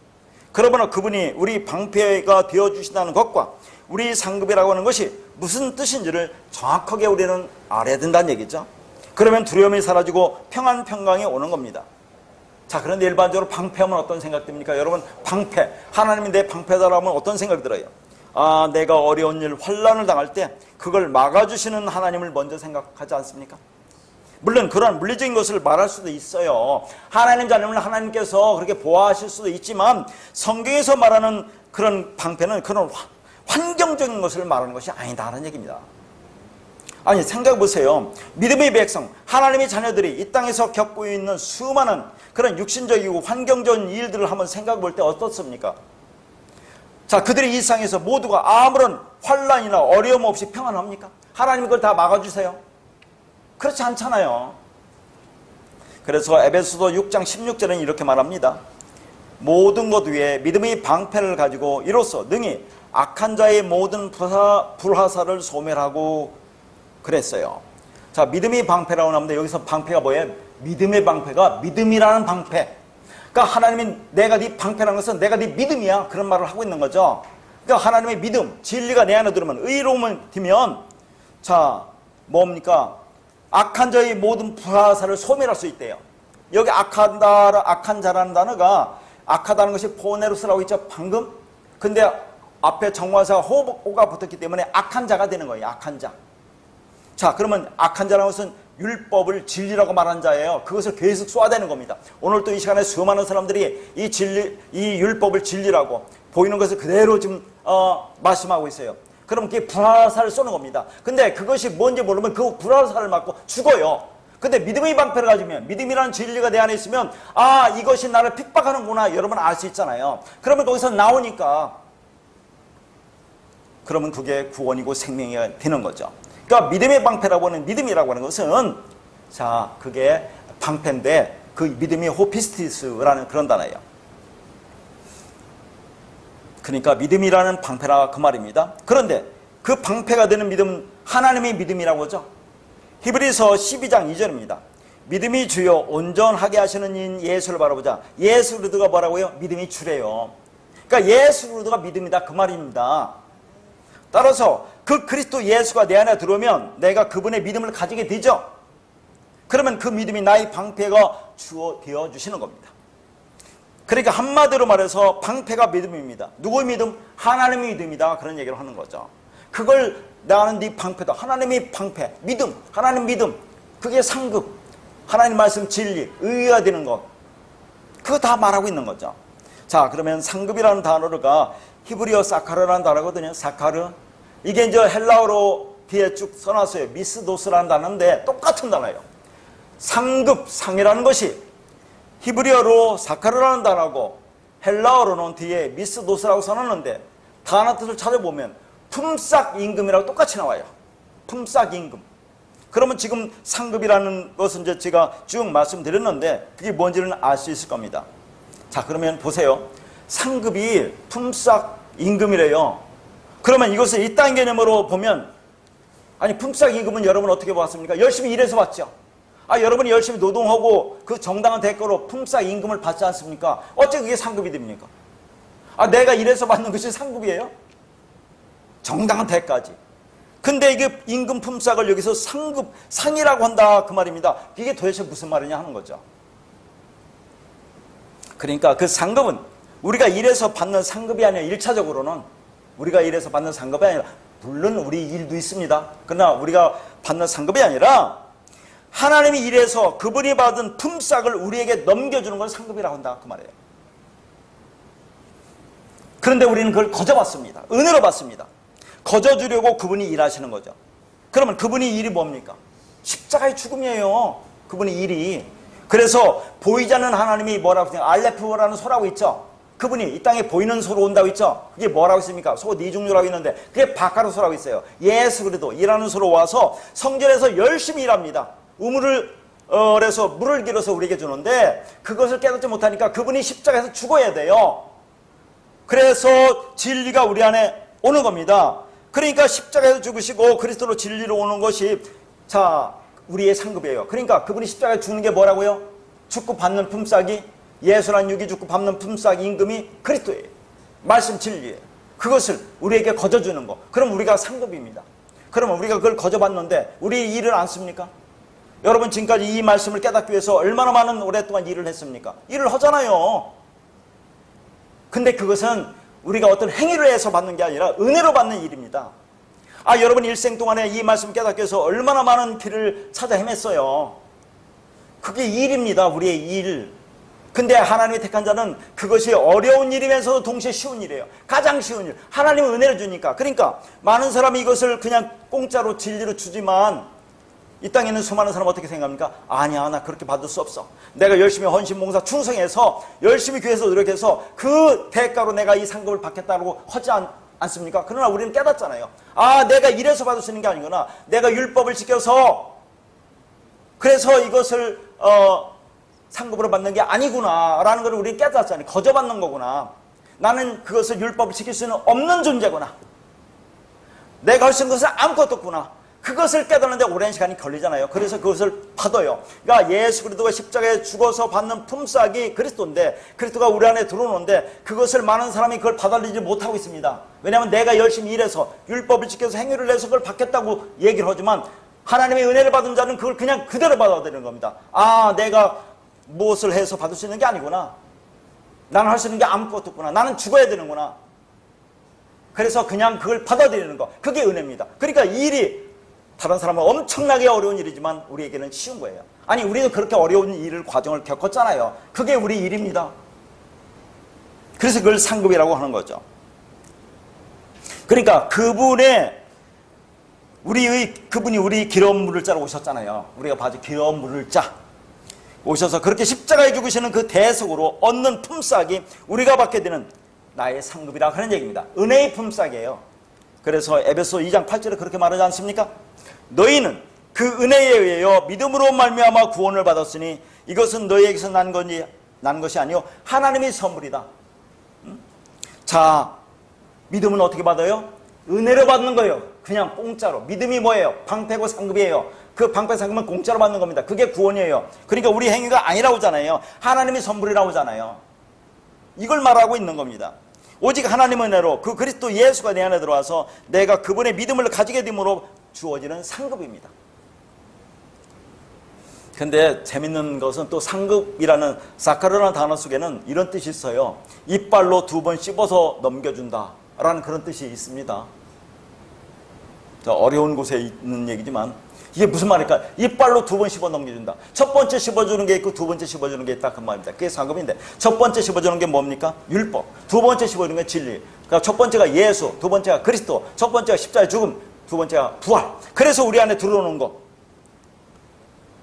그러므로 그분이 우리 방패가 되어 주신다는 것과 우리 상급이라고 하는 것이 무슨 뜻인지를 정확하게 우리는 알아야 된다는 얘기죠. 그러면 두려움이 사라지고 평안, 평강이 오는 겁니다. 자, 그런데 일반적으로 방패하면 어떤 생각 듭니까? 여러분, 방패, 하나님이 내 방패다라고 하면 어떤 생각이 들어요? 아, 내가 어려운 일, 환난을 당할 때 그걸 막아주시는 하나님을 먼저 생각하지 않습니까? 물론 그런 물리적인 것을 말할 수도 있어요. 하나님 자녀는 하나님께서 그렇게 보호하실 수도 있지만, 성경에서 말하는 그런 방패는 그런 환경적인 것을 말하는 것이 아니다라는 얘기입니다. 아니, 생각해 보세요. 믿음의 백성, 하나님의 자녀들이 이 땅에서 겪고 있는 수많은 그런 육신적이고 환경적인 일들을 한번 생각해 볼 때 어떻습니까? 자, 그들이 이 세상에서 모두가 아무런 환난이나 어려움 없이 평안합니까? 하나님이 그걸 다 막아주세요? 그렇지 않잖아요. 그래서 에베소서 6장 16절에는 이렇게 말합니다. 모든 것 위에 믿음의 방패를 가지고 이로써 능히 악한 자의 모든 불화살을 소멸하고 그랬어요. 자, 믿음의 방패라고 하는데 여기서 방패가 뭐예요? 믿음의 방패가 믿음이라는 방패. 그러니까 하나님이 내가 네 방패라는 것은 내가 네 믿음이야, 그런 말을 하고 있는 거죠. 그러니까 하나님의 믿음, 진리가 내 안에 들으면, 의로움을 들면, 자, 뭡니까? 악한 자의 모든 불화살을 소멸할 수 있대요. 여기 악한 자라는 단어가, 악하다는 것이 포네루스라고 있죠, 방금. 근데 앞에 정관사가 호가 붙었기 때문에 악한 자가 되는 거예요. 악한 자. 자, 그러면 악한 자라는 것은 율법을 진리라고 말하는 자예요. 그것을 계속 쏘아대는 겁니다. 오늘 또 이 시간에 수많은 사람들이 이 율법을 진리라고 보이는 것을 그대로 지금 말씀하고 있어요. 그럼 그게 불화살을 쏘는 겁니다. 근데 그것이 뭔지 모르면 그 불화살을 맞고 죽어요. 근데 믿음의 방패를 가지면, 믿음이라는 진리가 내 안에 있으면, 아, 이것이 나를 핍박하는구나, 여러분 알 수 있잖아요. 그러면 거기서 나오니까, 그러면 그게 구원이고 생명이 되는 거죠. 그러니까 믿음의 방패라고 하는, 믿음이라고 하는 것은, 자, 그게 방패인데 그 믿음이 호피스티스라는 그런 단어예요. 그러니까 믿음이라는 방패라 그 말입니다. 그런데 그 방패가 되는 믿음은 하나님의 믿음이라고 하죠. 히브리서 12장 2절입니다. 믿음이 주요 온전하게 하시는 인 예수를 바라보자. 예수 그리스도가 뭐라고요? 믿음이 주래요. 그러니까 예수 그리스도가 믿음이다, 그 말입니다. 따라서 그 그리스도 예수가 내 안에 들어오면 내가 그분의 믿음을 가지게 되죠. 그러면 그 믿음이 나의 방패가 되어 주시는 겁니다. 그러니까 한마디로 말해서 방패가 믿음입니다. 누구의 믿음? 하나님의 믿음이다, 그런 얘기를 하는 거죠. 그걸 나는 네 방패다, 하나님의 방패, 믿음, 하나님 믿음, 그게 상급, 하나님 말씀 진리, 의가 되는 것, 그거 다 말하고 있는 거죠. 자, 그러면 상급이라는 단어가 히브리어 사카르라는 단어거든요. 사카르. 이게 이제 헬라어로 뒤에 쭉 써놨어요. 미스도스라는 단어인데 똑같은 단어예요. 상급, 상이라는 것이 히브리어로 사카르라는 단어고 헬라어로는 뒤에 미스도스라고 써놨는데 단어 뜻을 찾아보면 품삯 임금이라고 똑같이 나와요. 품삯 임금. 그러면 지금 상급이라는 것은 이제 제가 쭉 말씀드렸는데 그게 뭔지는 알 수 있을 겁니다. 자, 그러면 보세요. 상급이 품삯 임금이래요. 그러면 이것을 이 땅 개념으로 보면, 아니, 품삯 임금은 여러분 어떻게 봤습니까? 열심히 일해서 받죠. 아, 여러분이 열심히 노동하고 그 정당한 대가로 품삯 임금을 받지 않습니까? 어째 그게 상급이 됩니까? 아, 내가 일해서 받는 것이 상급이에요? 정당한 대가지. 근데 이게 임금 품삯을 여기서 상급, 상이라고 한다, 그 말입니다. 이게 도대체 무슨 말이냐 하는 거죠. 그러니까 그 상급은 우리가 일해서 받는 상급이 아니라 1차적으로는 우리가 일해서 받는 상급이 아니라, 물론 우리 일도 있습니다. 그러나 우리가 받는 상급이 아니라 하나님이 이래서 그분이 받은 품삯을 우리에게 넘겨주는 걸 상급이라고 한다 그 말이에요. 그런데 우리는 그걸 거저받습니다. 은혜로 받습니다. 거저주려고 그분이 일하시는 거죠. 그러면 그분이 일이 뭡니까? 십자가의 죽음이에요. 그분의 일이. 그래서 보이지 않는 하나님이 뭐라고 생각해요? 알레프라는 소라고 있죠. 그분이 이 땅에 보이는 소로 온다고 있죠. 이게 뭐라고 있습니까? 소 네 종류라고 있는데 그게 바카로 소라고 있어요. 예수 그리스도 일하는 소로 와서 성전에서 열심히 일합니다. 우물을 그래서 물을 길어서 우리에게 주는데 그것을 깨닫지 못하니까 그분이 십자가에서 죽어야 돼요. 그래서 진리가 우리 안에 오는 겁니다. 그러니까 십자가에서 죽으시고 그리스도로 진리로 오는 것이 자 우리의 상급이에요. 그러니까 그분이 십자가에 죽는 게 뭐라고요? 죽고 받는 품삯이 예수란 육이 죽고 받는 품삯 임금이 그리스도예요. 말씀 진리예요. 그것을 우리에게 거저주는 거. 그럼 우리가 상급입니다. 그러면 우리가 그걸 거저받는데 우리 일을 안 씁니까? 여러분 지금까지 이 말씀을 깨닫기 위해서 얼마나 많은 오랫동안 일을 했습니까? 일을 하잖아요. 근데 그것은 우리가 어떤 행위를 해서 받는 게 아니라 은혜로 받는 일입니다. 여러분 일생 동안에 이 말씀 깨닫기 위해서 얼마나 많은 길을 찾아 헤맸어요. 그게 일입니다. 우리의 일. 근데 하나님이 택한 자는 그것이 어려운 일이면서도 동시에 쉬운 일이에요. 가장 쉬운 일. 하나님은 은혜를 주니까. 그러니까 많은 사람이 이것을 그냥 공짜로 진리로 주지만 이 땅에 있는 수많은 사람은 어떻게 생각합니까? 아니야, 나 그렇게 받을 수 없어. 내가 열심히 헌신, 봉사, 충성해서 열심히 교회에서 노력해서 그 대가로 내가 이 상급을 받겠다고 하지 않습니까? 그러나 우리는 깨닫잖아요. 내가 이래서 받을 수 있는 게 아니구나. 내가 율법을 지켜서 그래서 이것을 상급으로 받는 게 아니구나 라는 걸 우리는 깨닫잖아요. 거저받는 거구나. 나는 그것을 율법을 지킬 수는 없는 존재구나. 내가 할 수 있는 것은 아무것도 없구나. 그것을 깨닫는데 오랜 시간이 걸리잖아요. 그래서 그것을 받아요. 그러니까 예수 그리스도가 십자가에 죽어서 받는 품삯이 그리스도인데 그리스도가 우리 안에 들어오는데 그것을 많은 사람이 그걸 받아들이지 못하고 있습니다. 왜냐하면 내가 열심히 일해서 율법을 지켜서 행위를 해서 그걸 받겠다고 얘기를 하지만 하나님의 은혜를 받은 자는 그걸 그냥 그대로 받아들이는 겁니다. 내가 무엇을 해서 받을 수 있는 게 아니구나. 나는 할 수 있는 게 아무것도 없구나. 나는 죽어야 되는구나. 그래서 그냥 그걸 받아들이는 거. 그게 은혜입니다. 그러니까 이 일이 다른 사람은 엄청나게 어려운 일이지만 우리에게는 쉬운 거예요. 우리도 그렇게 어려운 일을 과정을 겪었잖아요. 그게 우리 일입니다. 그래서 그걸 상급이라고 하는 거죠. 그러니까 그분이 우리 기름 물을 자로 오셨잖아요. 우리가 봐도 기름 물을 자 오셔서 그렇게 십자가에 죽으시는 그 대속으로 얻는 품삯이 우리가 받게 되는 나의 상급이라고 하는 얘기입니다. 은혜의 품삯이에요. 그래서 에베소 2장 8절에 그렇게 말하지 않습니까? 너희는 그 은혜에 의하여 믿음으로 말미암아 구원을 받았으니 이것은 너희에게서 난 것이 아니요 하나님의 선물이다. 자, 믿음은 어떻게 받아요? 은혜로 받는 거예요. 그냥 공짜로. 믿음이 뭐예요? 방패고 상급이에요. 그 방패 상급은 공짜로 받는 겁니다. 그게 구원이에요. 그러니까 우리 행위가 아니라고 하잖아요. 하나님의 선물이라고 하잖아요. 이걸 말하고 있는 겁니다. 오직 하나님의 은혜로 그 그리스도 예수가 내 안에 들어와서 내가 그분의 믿음을 가지게 됨으로 주어지는 상급입니다. 근데 재밌는 것은 또 상급이라는 사카르라는 단어 속에는 이런 뜻이 있어요. 이빨로 2번 씹어서 넘겨준다 라는 그런 뜻이 있습니다. 어려운 곳에 있는 얘기지만 이게 무슨 말일까? 이빨로 2번 씹어 넘겨준다. 첫 번째 씹어주는 게 있고 두 번째 씹어주는 게 있다 그 말입니다. 그게 상급인데 첫 번째 씹어주는 게 뭡니까? 율법. 두 번째 씹어주는 게 진리. 그러니까 첫 번째가 예수, 두 번째가 그리스도, 첫 번째가 십자가의 죽음, 두 번째가 부활. 그래서 우리 안에 들어오는 거.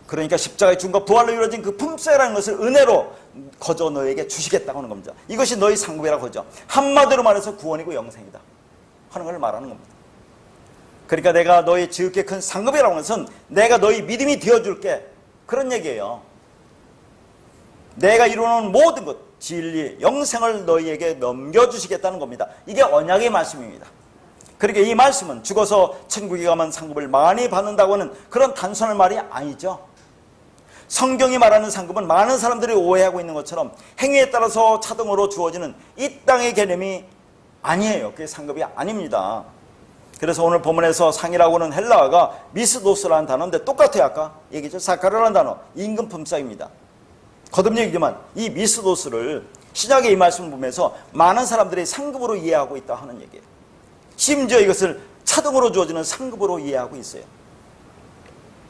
그러니까 십자가의 죽음과 부활로 이루어진 그 품삯이라는 것을 은혜로 거저 너에게 주시겠다고 하는 겁니다. 이것이 너희 상급이라고 하죠. 한마디로 말해서 구원이고 영생이다 하는 걸 말하는 겁니다. 그러니까 내가 너희 지극히 큰 상급이라고 하는 것은 내가 너희 믿음이 되어줄게 그런 얘기예요. 내가 이루는 모든 것, 진리, 영생을 너희에게 넘겨주시겠다는 겁니다. 이게 언약의 말씀입니다. 그러니까 이 말씀은 죽어서 천국에 가면 상급을 많이 받는다고 하는 그런 단순한 말이 아니죠. 성경이 말하는 상급은 많은 사람들이 오해하고 있는 것처럼 행위에 따라서 차등으로 주어지는 이 땅의 개념이 아니에요. 그게 상급이 아닙니다. 그래서 오늘 본문에서 상이라고 하는 헬라어가 미스도스라는 단어인데 똑같아요. 아까 얘기했죠. 사카르라는 단어, 임금 품삯입니다. 거듭 얘기지만 이 미스도스를 신약의 이 말씀을 보면서 많은 사람들이 상급으로 이해하고 있다 하는 얘기예요. 심지어 이것을 차등으로 주어지는 상급으로 이해하고 있어요.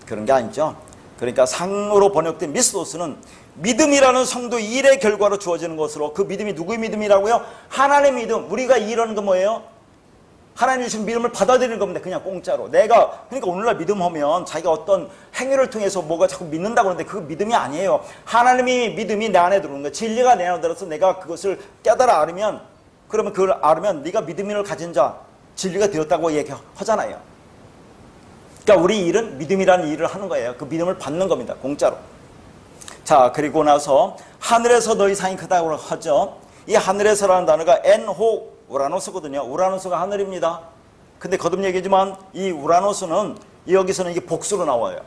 그런 게 아니죠. 그러니까 상으로 번역된 미스도스는 믿음이라는 성도 일의 결과로 주어지는 것으로, 그 믿음이 누구의 믿음이라고요? 하나님의 믿음. 우리가 이러는 건 뭐예요? 하나님 주신 믿음을 받아들이는 겁니다. 그냥 공짜로. 그러니까 오늘날 믿음하면 자기가 어떤 행위를 통해서 뭐가 자꾸 믿는다고 하는데 그거 믿음이 아니에요. 하나님의 믿음이 내 안에 들어오는 거예요. 진리가 내 안에 들어서 내가 그것을 깨달아 알으면, 그러면 그걸 알으면 네가 믿음을 가진 자, 진리가 되었다고 얘기하잖아요. 그러니까 우리 일은 믿음이라는 일을 하는 거예요. 그 믿음을 받는 겁니다. 공짜로. 자, 그리고 나서 하늘에서 너희 상이 크다고 하죠. 이 하늘에서라는 단어가 엔호 우라노스거든요. 우라노스가 하늘입니다. 근데 거듭 얘기지만 이 우라노스는 여기서는 이게 복수로 나와요.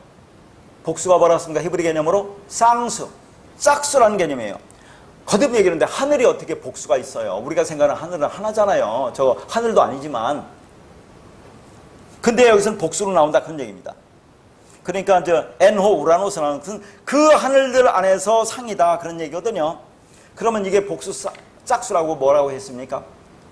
복수가 뭐라습니까? 히브리 개념으로 쌍수, 짝수라는 개념이에요. 거듭 얘기하는데 하늘이 어떻게 복수가 있어요? 우리가 생각하는 하늘은 하나잖아요. 저 하늘도 아니지만. 근데 여기서는 복수로 나온다, 그런 얘기입니다. 그러니까 이제 엔호 우라노스라는 것은 그 하늘들 안에서 상이다, 그런 얘기거든요. 그러면 이게 복수 짝수라고 뭐라고 했습니까?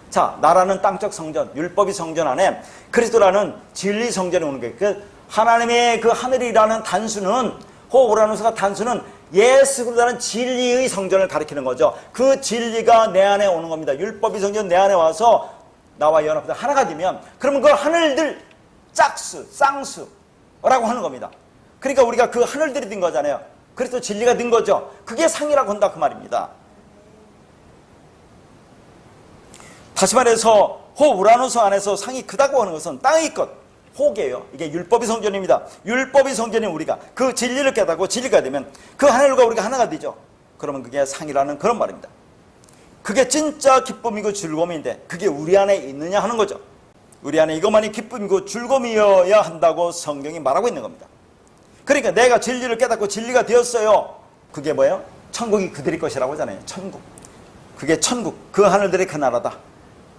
자, 나라는 땅적 성전, 율법의 성전 안에 그리스도라는 진리 성전이 오는 거예요. 그 하나님의 그 하늘이라는 단수는, 우라노스가 단수는 예수 그리스도라는 진리의 성전을 가리키는 거죠. 그 진리가 내 안에 오는 겁니다. 율법의 성전 내 안에 와서 나와 연합해서 하나가 되면, 그러면 그 하늘들 짝수, 쌍수라고 하는 겁니다. 그러니까 우리가 그 하늘들이 된 거잖아요. 그리스도 진리가 된 거죠. 그게 상이라고 한다, 그 말입니다. 다시 말해서 우라노스 안에서 상이 크다고 하는 것은 땅의 것, 호계예요. 이게 율법의 성전입니다. 율법의 성전인 우리가 그 진리를 깨닫고 진리가 되면 그 하늘과 우리가 하나가 되죠. 그러면 그게 상이라는 그런 말입니다. 그게 진짜 기쁨이고 즐거움인데 그게 우리 안에 있느냐 하는 거죠. 우리 안에 이것만이 기쁨이고 즐거움이어야 한다고 성경이 말하고 있는 겁니다. 그러니까 내가 진리를 깨닫고 진리가 되었어요. 그게 뭐예요? 천국이 그들의 것이라고 하잖아요. 천국. 그게 천국, 그 하늘들의 그 나라다.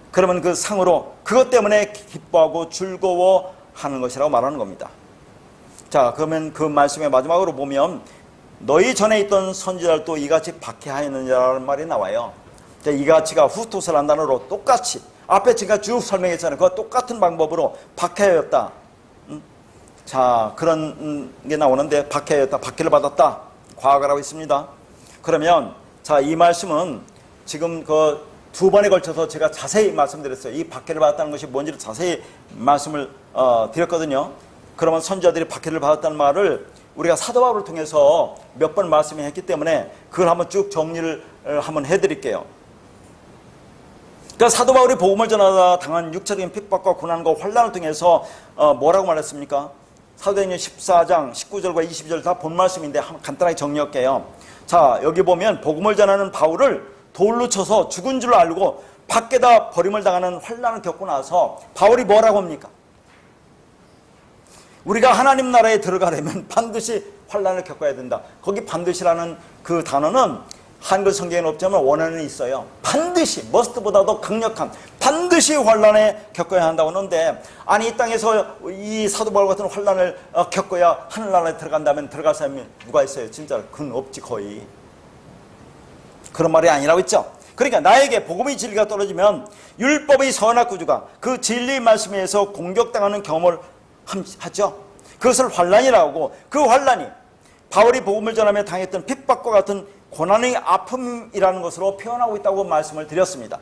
그러면 그 상으로 그것 때문에 기뻐하고 즐거워하는 것이라고 말하는 겁니다. 자, 그러면 그 말씀의 마지막으로 보면 너희 전에 있던 선지자들도 이같이 박해하였느냐라는 말이 나와요. 자, 이같이가 후토스라는 단어로 똑같이, 앞에 제가 쭉 설명했잖아요. 그와 똑같은 방법으로 박해하였다. 자, 그런 게 나오는데 박해하였다, 박해를 받았다, 과거라고 있습니다. 그러면 자, 이 말씀은 지금 그 두 번에 걸쳐서 제가 자세히 말씀드렸어요. 이 박해를 받았다는 것이 뭔지를 자세히 말씀을 드렸거든요. 그러면 선지자들이 박해를 받았다는 말을 우리가 사도 바울을 통해서 몇 번 말씀했기 때문에 그걸 한번 쭉 정리를 한번 해드릴게요. 그러니까 사도 바울이 복음을 전하다 당한 육체적인 핍박과 고난과 환난을 통해서 뭐라고 말했습니까? 사도행전 14장 19절과 22절 다 본 말씀인데 간단하게 정리할게요. 자, 여기 보면 복음을 전하는 바울을 돌로 쳐서 죽은 줄 알고 밖에다 버림을 당하는 환난을 겪고 나서 바울이 뭐라고 합니까? 우리가 하나님 나라에 들어가려면 반드시 환난을 겪어야 된다. 거기 반드시라는 그 단어는 한글 성경에는 없지만 원어는 있어요. 반드시, must보다도 강력한, 반드시 환난에 겪어야 한다고 하는데, 아니 이 땅에서 이 사도 바울 같은 환난을 겪어야 하늘나라에 들어간다면 들어갈 사람이 누가 있어요? 진짜 그건 없지 거의. 그런 말이 아니라고 했죠. 그러니까 나에게 복음의 진리가 떨어지면 율법의 선악 구주가 그 진리의 말씀에 의해서 공격당하는 경험을 하죠. 그것을 환난이라고 하고, 그 환난이 바울이 복음을 전하며 당했던 핍박과 같은 고난의 아픔이라는 것으로 표현하고 있다고 말씀을 드렸습니다.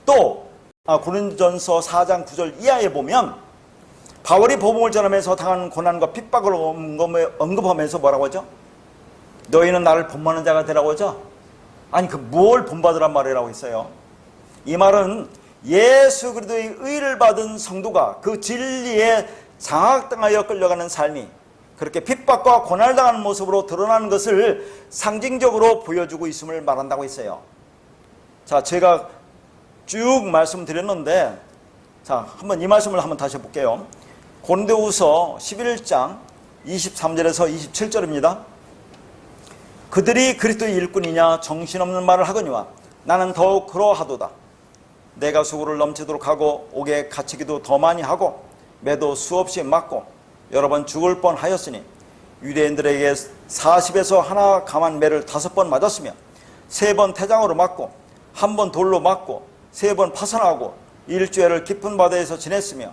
또 고린도전서 4장 9절 이하에 보면 바울이 복음을 전하면서 당한 고난과 핍박을 언급하면서 뭐라고 하죠? 너희는 나를 본받는 자가 되라고 하죠. 아니 그 뭘 본받으란 말이라고 했어요. 이 말은 예수 그리스도의 의를 받은 성도가 그 진리에 장악당하여 끌려가는 삶이 그렇게 핍박과 고난을 당하는 모습으로 드러나는 것을 상징적으로 보여주고 있음을 말한다고 했어요. 자, 제가 쭉 말씀드렸는데, 자, 한번 이 말씀을 한번 다시 볼게요. 고린도후서 11장 23절에서 27절입니다. 그들이 그리스도의 일꾼이냐 정신없는 말을 하거니와 나는 더욱 그러하도다. 내가 수고를 넘치도록 하고 옥에 갇히기도 더 많이 하고 매도 수없이 맞고 여러 번 죽을 뻔하였으니 유대인들에게 40에서 하나 감한 매를 5번 맞았으며 3번 태장으로 맞고 1번 돌로 맞고 3번 파선하고 일주일을 깊은 바다에서 지냈으며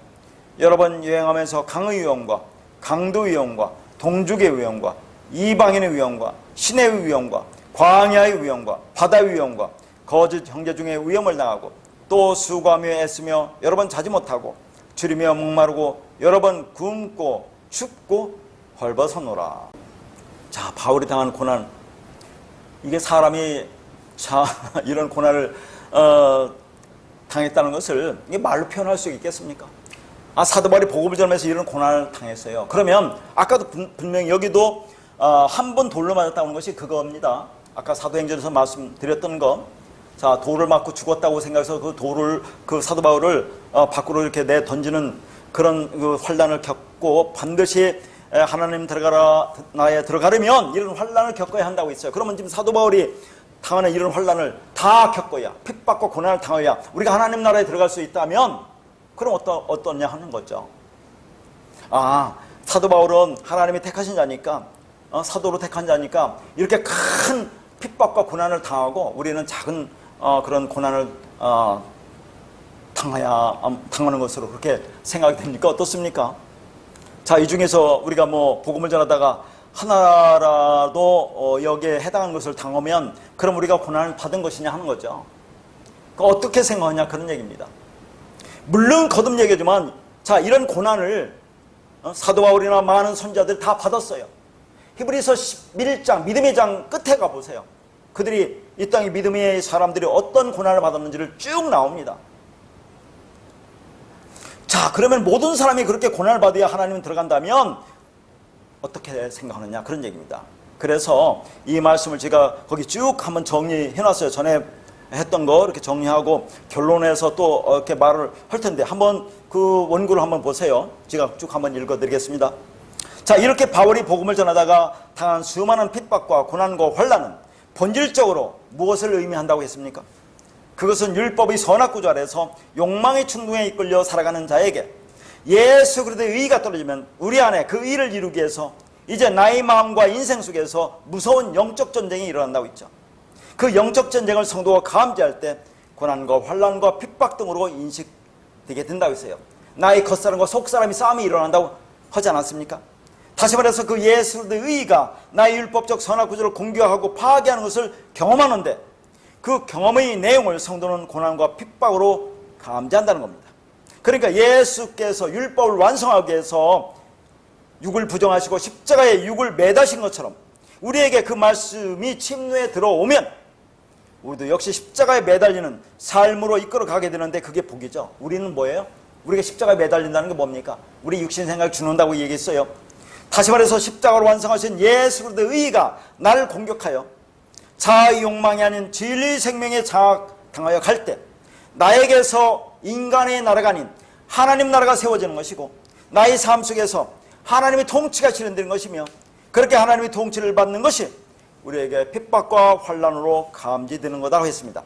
여러 번 여행하면서 강의 위험과 강도 위험과 동죽의 위험과 이방인의 위험과 시내의 위험과 광야의 위험과 바다의 위험과 거짓 형제 중에 위험을 당하고 또 수고하며 애쓰며 여러 번 자지 못하고 줄이며 목마르고 여러 번 굶고 춥고 헐벗어노라. 자, 바울이 당한 고난, 이게 사람이 이런 고난을 당했다는 것을 이게 말로 표현할 수 있겠습니까? 사도 바울이 복음을 전하면서 이런 고난을 당했어요. 그러면 아까도 분명히 여기도 한 번 돌로 맞았다는 것이 그겁니다. 아까 사도행전에서 말씀드렸던 거. 자, 돌을 맞고 죽었다고 생각해서 그 돌을, 그 사도 바울을 밖으로 이렇게 내 던지는 그런 그 환난을 겪고 반드시 하나님 나에 들어가려면 이런 환난을 겪어야 한다고 했어요. 그러면 지금 사도 바울이 당하는 이런 환난을 다 겪어야, 핍박과 고난을 당해야 우리가 하나님 나라에 들어갈 수 있다면, 그럼 어떠냐 하는 거죠. 사도 바울은 하나님이 택하신 자니까, 사도로 택한 자니까 이렇게 큰 핍박과 고난을 당하고 우리는 작은 그런 고난을 당하는 것으로 그렇게 생각이 됩니까? 어떻습니까? 자, 이 중에서 우리가 복음을 전하다가 하나라도 여기에 해당하는 것을 당하면 그럼 우리가 고난을 받은 것이냐 하는 거죠. 어떻게 생각하냐 그런 얘기입니다. 물론 거듭 얘기지만, 자, 이런 고난을 사도 바울이나 많은 선지자들 다 받았어요. 히브리서 11장 믿음의 장 끝에 가보세요. 그들이 이 땅의 믿음의 사람들이 어떤 고난을 받았는지를 쭉 나옵니다. 자, 그러면 모든 사람이 그렇게 고난을 받아야 하나님은 들어간다면 어떻게 생각하느냐 그런 얘기입니다. 그래서 이 말씀을 제가 거기 쭉 한번 정리해놨어요. 전에 했던 거 이렇게 정리하고 결론에서 또 이렇게 말을 할 텐데 한번 그 원고를 한번 보세요. 제가 쭉 한번 읽어드리겠습니다. 자, 이렇게 바울이 복음을 전하다가 당한 수많은 핍박과 고난과 환난은 본질적으로 무엇을 의미한다고 했습니까? 그것은 율법의 선악구조 아래서 욕망의 충동에 이끌려 살아가는 자에게 예수 그리스도의 의의가 떨어지면 우리 안에 그 의의를 이루기 위해서 이제 나의 마음과 인생 속에서 무서운 영적 전쟁이 일어난다고 했죠. 그 영적 전쟁을 성도가 감지할 때 고난과 환난과 핍박 등으로 인식되게 된다고 했어요. 나의 겉사람과 속사람이 싸움이 일어난다고 하지 않았습니까? 다시 말해서 그 예수 그리스도의 의의가 나의 율법적 선악구조를 공격하고 파괴하는 것을 경험하는데 그 경험의 내용을 성도는 고난과 핍박으로 감지한다는 겁니다. 그러니까 예수께서 율법을 완성하기 위해서 육을 부정하시고 십자가에 육을 매다신 것처럼 우리에게 그 말씀이 침노에 들어오면 우리도 역시 십자가에 매달리는 삶으로 이끌어가게 되는데 그게 복이죠. 우리는 뭐예요? 우리가 십자가에 매달린다는 게 뭡니까? 우리 육신 생각을 죽는다고 얘기했어요. 다시 말해서 십자가로 완성하신 예수 그리스도의 의의가 나를 공격하여 자아의 욕망이 아닌 진리 생명에 장악당하여 갈 때 나에게서 인간의 나라가 아닌 하나님 나라가 세워지는 것이고 나의 삶 속에서 하나님의 통치가 실현되는 것이며 그렇게 하나님의 통치를 받는 것이 우리에게 핍박과 환난으로 감지되는 거다고 했습니다.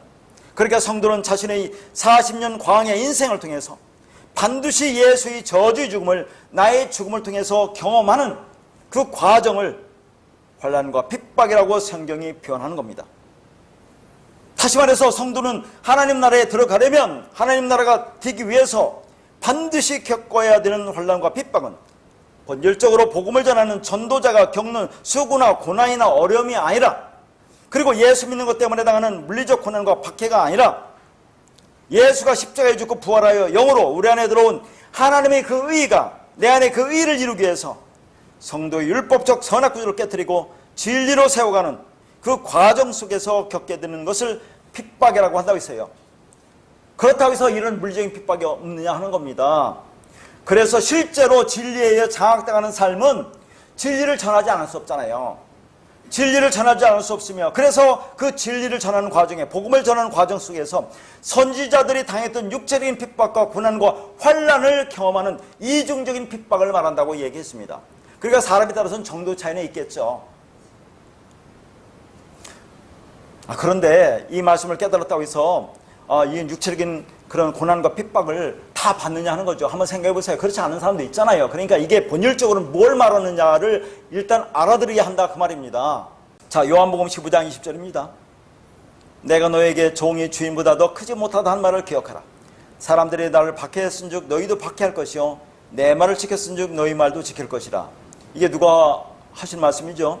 그러니까 성도는 자신의 40년 광야 인생을 통해서 반드시 예수의 저주의 죽음을 나의 죽음을 통해서 경험하는 그 과정을 환난과 핍박이라고 성경이 표현하는 겁니다. 다시 말해서 성도는 하나님 나라에 들어가려면 하나님 나라가 되기 위해서 반드시 겪어야 되는 환난과 핍박은 본질적으로 복음을 전하는 전도자가 겪는 수고나 고난이나 어려움이 아니라, 그리고 예수 믿는 것 때문에 당하는 물리적 고난과 박해가 아니라 예수가 십자가에 죽고 부활하여 영으로 우리 안에 들어온 하나님의 그 의의가 내 안에 그 의의를 이루기 위해서 성도의 율법적 선악구조를 깨뜨리고 진리로 세워가는 그 과정 속에서 겪게 되는 것을 핍박이라고 한다고 했어요. 그렇다고 해서 이런 물리적인 핍박이 없느냐 하는 겁니다. 그래서 실제로 진리에 의해 장악당하는 삶은 진리를 전하지 않을 수 없잖아요. 진리를 전하지 않을 수 없으며, 그래서 그 진리를 전하는 과정에, 복음을 전하는 과정 속에서 선지자들이 당했던 육체적인 핍박과 고난과 환난을 경험하는 이중적인 핍박을 말한다고 얘기했습니다. 그러니까 사람에 따라서는 정도 차이는 있겠죠. 그런데 이 말씀을 깨달았다고 해서 이 육체적인 그런 고난과 핍박을 다 받느냐 하는 거죠. 한번 생각해 보세요. 그렇지 않은 사람도 있잖아요. 그러니까 이게 본질적으로 뭘 말하느냐를 일단 알아들어야 한다 그 말입니다. 자, 요한복음 15장 20절입니다. 내가 너에게 종이 주인보다 더 크지 못하다 한 말을 기억하라. 사람들이 나를 박해했은즉 너희도 박해할 것이요 내 말을 지켰은즉 너희 말도 지킬 것이라. 이게 누가 하신 말씀이죠.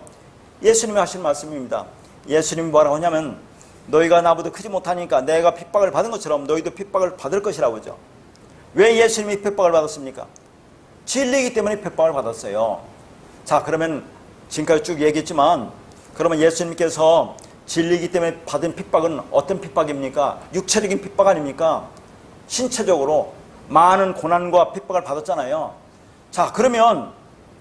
예수님이 하신 말씀입니다. 예수님이 뭐라고 하냐면 너희가 나보다 크지 못하니까 내가 핍박을 받은 것처럼 너희도 핍박을 받을 것이라고 하죠. 왜 예수님이 핍박을 받았습니까? 진리이기 때문에 핍박을 받았어요. 자, 그러면 지금까지 쭉 얘기했지만 그러면 예수님께서 진리이기 때문에 받은 핍박은 어떤 핍박입니까? 육체적인 핍박 아닙니까? 신체적으로 많은 고난과 핍박을 받았잖아요. 자, 그러면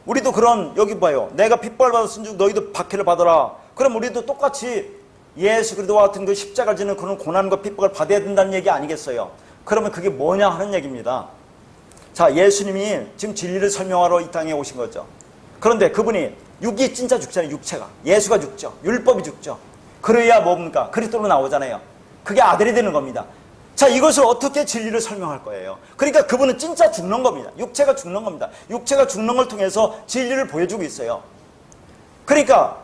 우리도 그런, 여기 봐요. 내가 핍박을 받았은 즉 너희도 박해를 받아라. 그럼 우리도 똑같이 예수 그리스도와 같은 그 십자가를 지는 그런 고난과 핍박을 받아야 된다는 얘기 아니겠어요? 그러면 그게 뭐냐 하는 얘기입니다. 자, 예수님이 지금 진리를 설명하러 이 땅에 오신 거죠. 그런데 그분이 육이 진짜 죽잖아요. 육체가. 예수가 죽죠. 율법이 죽죠. 그래야 뭡니까? 그리스도로 나오잖아요. 그게 아들이 되는 겁니다. 자, 이것을 어떻게 진리를 설명할 거예요? 그러니까 그분은 진짜 죽는 겁니다. 육체가 죽는 겁니다. 육체가 죽는 걸 통해서 진리를 보여주고 있어요. 그러니까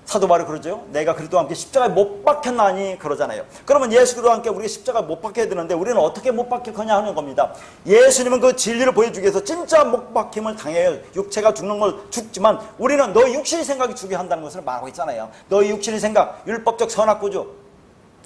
사도 바울이 그러죠. 내가 그리스도와 함께 십자가에 못 박혔나니 그러잖아요. 그러면 예수 그리스도와 함께 우리가 십자가에 못 박혀야 되는데 우리는 어떻게 못 박힐 거냐 하는 겁니다. 예수님은 그 진리를 보여주기 위해서 진짜 못 박힘을 당해요. 육체가 죽는 걸 죽지만 우리는 너의 육신의 생각이 죽게 한다는 것을 말하고 있잖아요. 너의 육신의 생각, 율법적 선악구조,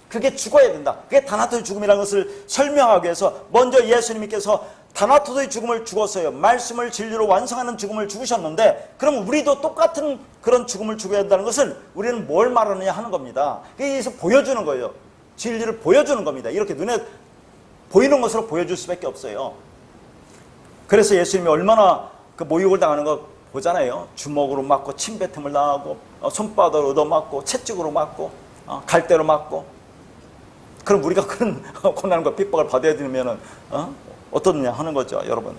그게 죽어야 된다. 그게 다나토의 죽음이라는 것을 설명하기 위해서 먼저 예수님께서 다나토의 죽음을 죽었어요. 말씀을 진리로 완성하는 죽음을 죽으셨는데 그럼 우리도 똑같은 그런 죽음을 죽어야 한다는 것을 우리는 뭘 말하느냐 하는 겁니다. 그래서 보여주는 거예요. 진리를 보여주는 겁니다. 이렇게 눈에 보이는 것으로 보여줄 수밖에 없어요. 그래서 예수님이 얼마나 그 모욕을 당하는 거 보잖아요. 주먹으로 맞고 침뱉음을 당하고 손바닥으로 얻어맞고 채찍으로 맞고 갈대로 맞고. 그럼 우리가 그런 고난과 핍박을 받아야 되면은 어떻느냐 하는 거죠, 여러분.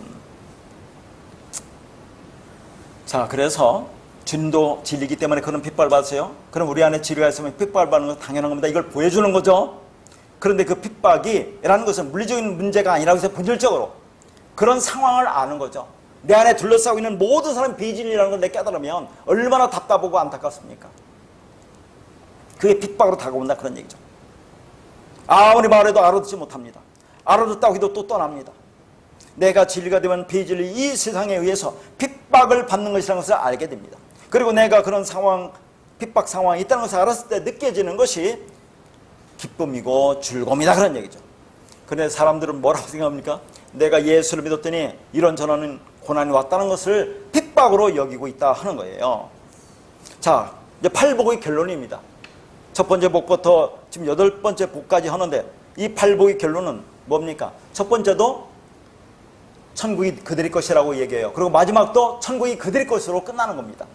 자, 그래서 주님도 진리이기 때문에 그런 핍박을 받으세요. 그럼 우리 안에 진리가 있으면 핍박을 받는 건 당연한 겁니다. 이걸 보여주는 거죠. 그런데 그 핍박이라는 것은 물리적인 문제가 아니라고 해서 본질적으로 그런 상황을 아는 거죠. 내 안에 둘러싸고 있는 모든 사람이 비진리라는 걸 내 깨달으면 얼마나 답답하고 안타깝습니까? 그게 핍박으로 다가온다 그런 얘기죠. 아무리 말해도 알아듣지 못합니다. 알아듣다고 해도 또 떠납니다. 내가 진리가 되면 비진리 이 세상에 의해서 핍박을 받는 것이라는 것을 알게 됩니다. 그리고 내가 그런 상황, 핍박 상황이 있다는 것을 알았을 때 느껴지는 것이 기쁨이고 즐거움이다 그런 얘기죠. 그런데 사람들은 뭐라고 생각합니까? 내가 예수를 믿었더니 이런저런 고난이 왔다는 것을 핍박으로 여기고 있다 하는 거예요. 자, 이제 팔복의 결론입니다. 첫 번째 복부터 지금 8번째 복까지 하는데 이 팔복의 결론은 뭡니까? 첫 번째도 천국이 그들의 것이라고 얘기해요. 그리고 마지막도 천국이 그들의 것으로 끝나는 겁니다.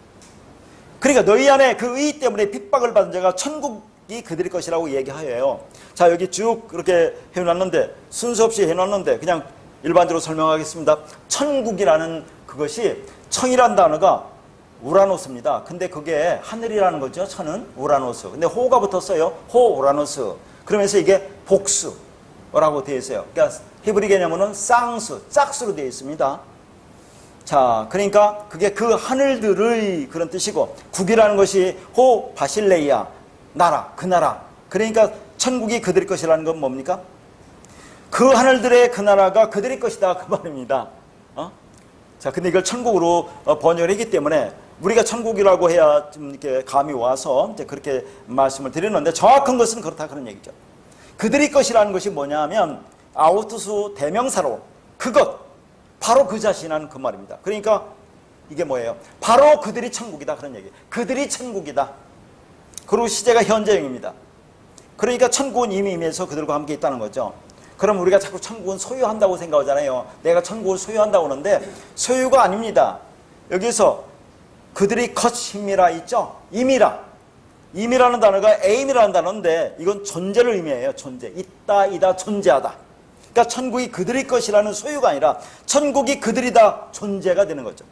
그러니까 너희 안에 그 의 때문에 핍박을 받은 자가 천국이 그들의 것이라고 얘기하여요. 자, 여기 쭉 그렇게 해놨는데 순서 없이 해놨는데 그냥 일반적으로 설명하겠습니다. 천국이라는 그것이 천이라는 단어가 우라노스입니다. 근데 그게 하늘이라는 거죠. 천은 우라노스. 근데 호가 붙었어요. 호 우라노스. 그러면서 이게 복수라고 되어 있어요. 그러니까 히브리 개념으로는 쌍수, 짝수로 되어 있습니다. 자, 그러니까 그게 그 하늘들의 그런 뜻이고 국이라는 것이 호 바실레이아, 나라, 그 나라. 그러니까 천국이 그들의 것이라는 건 뭡니까? 그 하늘들의 그 나라가 그들의 것이다 그 말입니다. 자, 근데 이걸 천국으로 번역을 했기 때문에 우리가 천국이라고 해야 좀 이렇게 감이 와서 이제 그렇게 말씀을 드리는데 정확한 것은 그렇다 그런 얘기죠. 그들의 것이라는 것이 뭐냐면 아우투수 대명사로 그것, 바로 그 자신이라는 그 말입니다. 그러니까 이게 뭐예요? 바로 그들이 천국이다 그런 얘기예요. 그들이 천국이다. 그리고 시제가 현재형입니다. 그러니까 천국은 이미 임해서 그들과 함께 있다는 거죠. 그럼 우리가 자꾸 천국은 소유한다고 생각하잖아요. 내가 천국을 소유한다고 하는데 소유가 아닙니다. 여기서 그들이 컷힘이라 있죠. 임이라. 임이라는 단어가 에임이라는 단어인데 이건 존재를 의미해요. 존재. 있다, 이다, 존재하다. 그러니까 천국이 그들의 것이라는 소유가 아니라 천국이 그들이다 존재가 되는 거죠.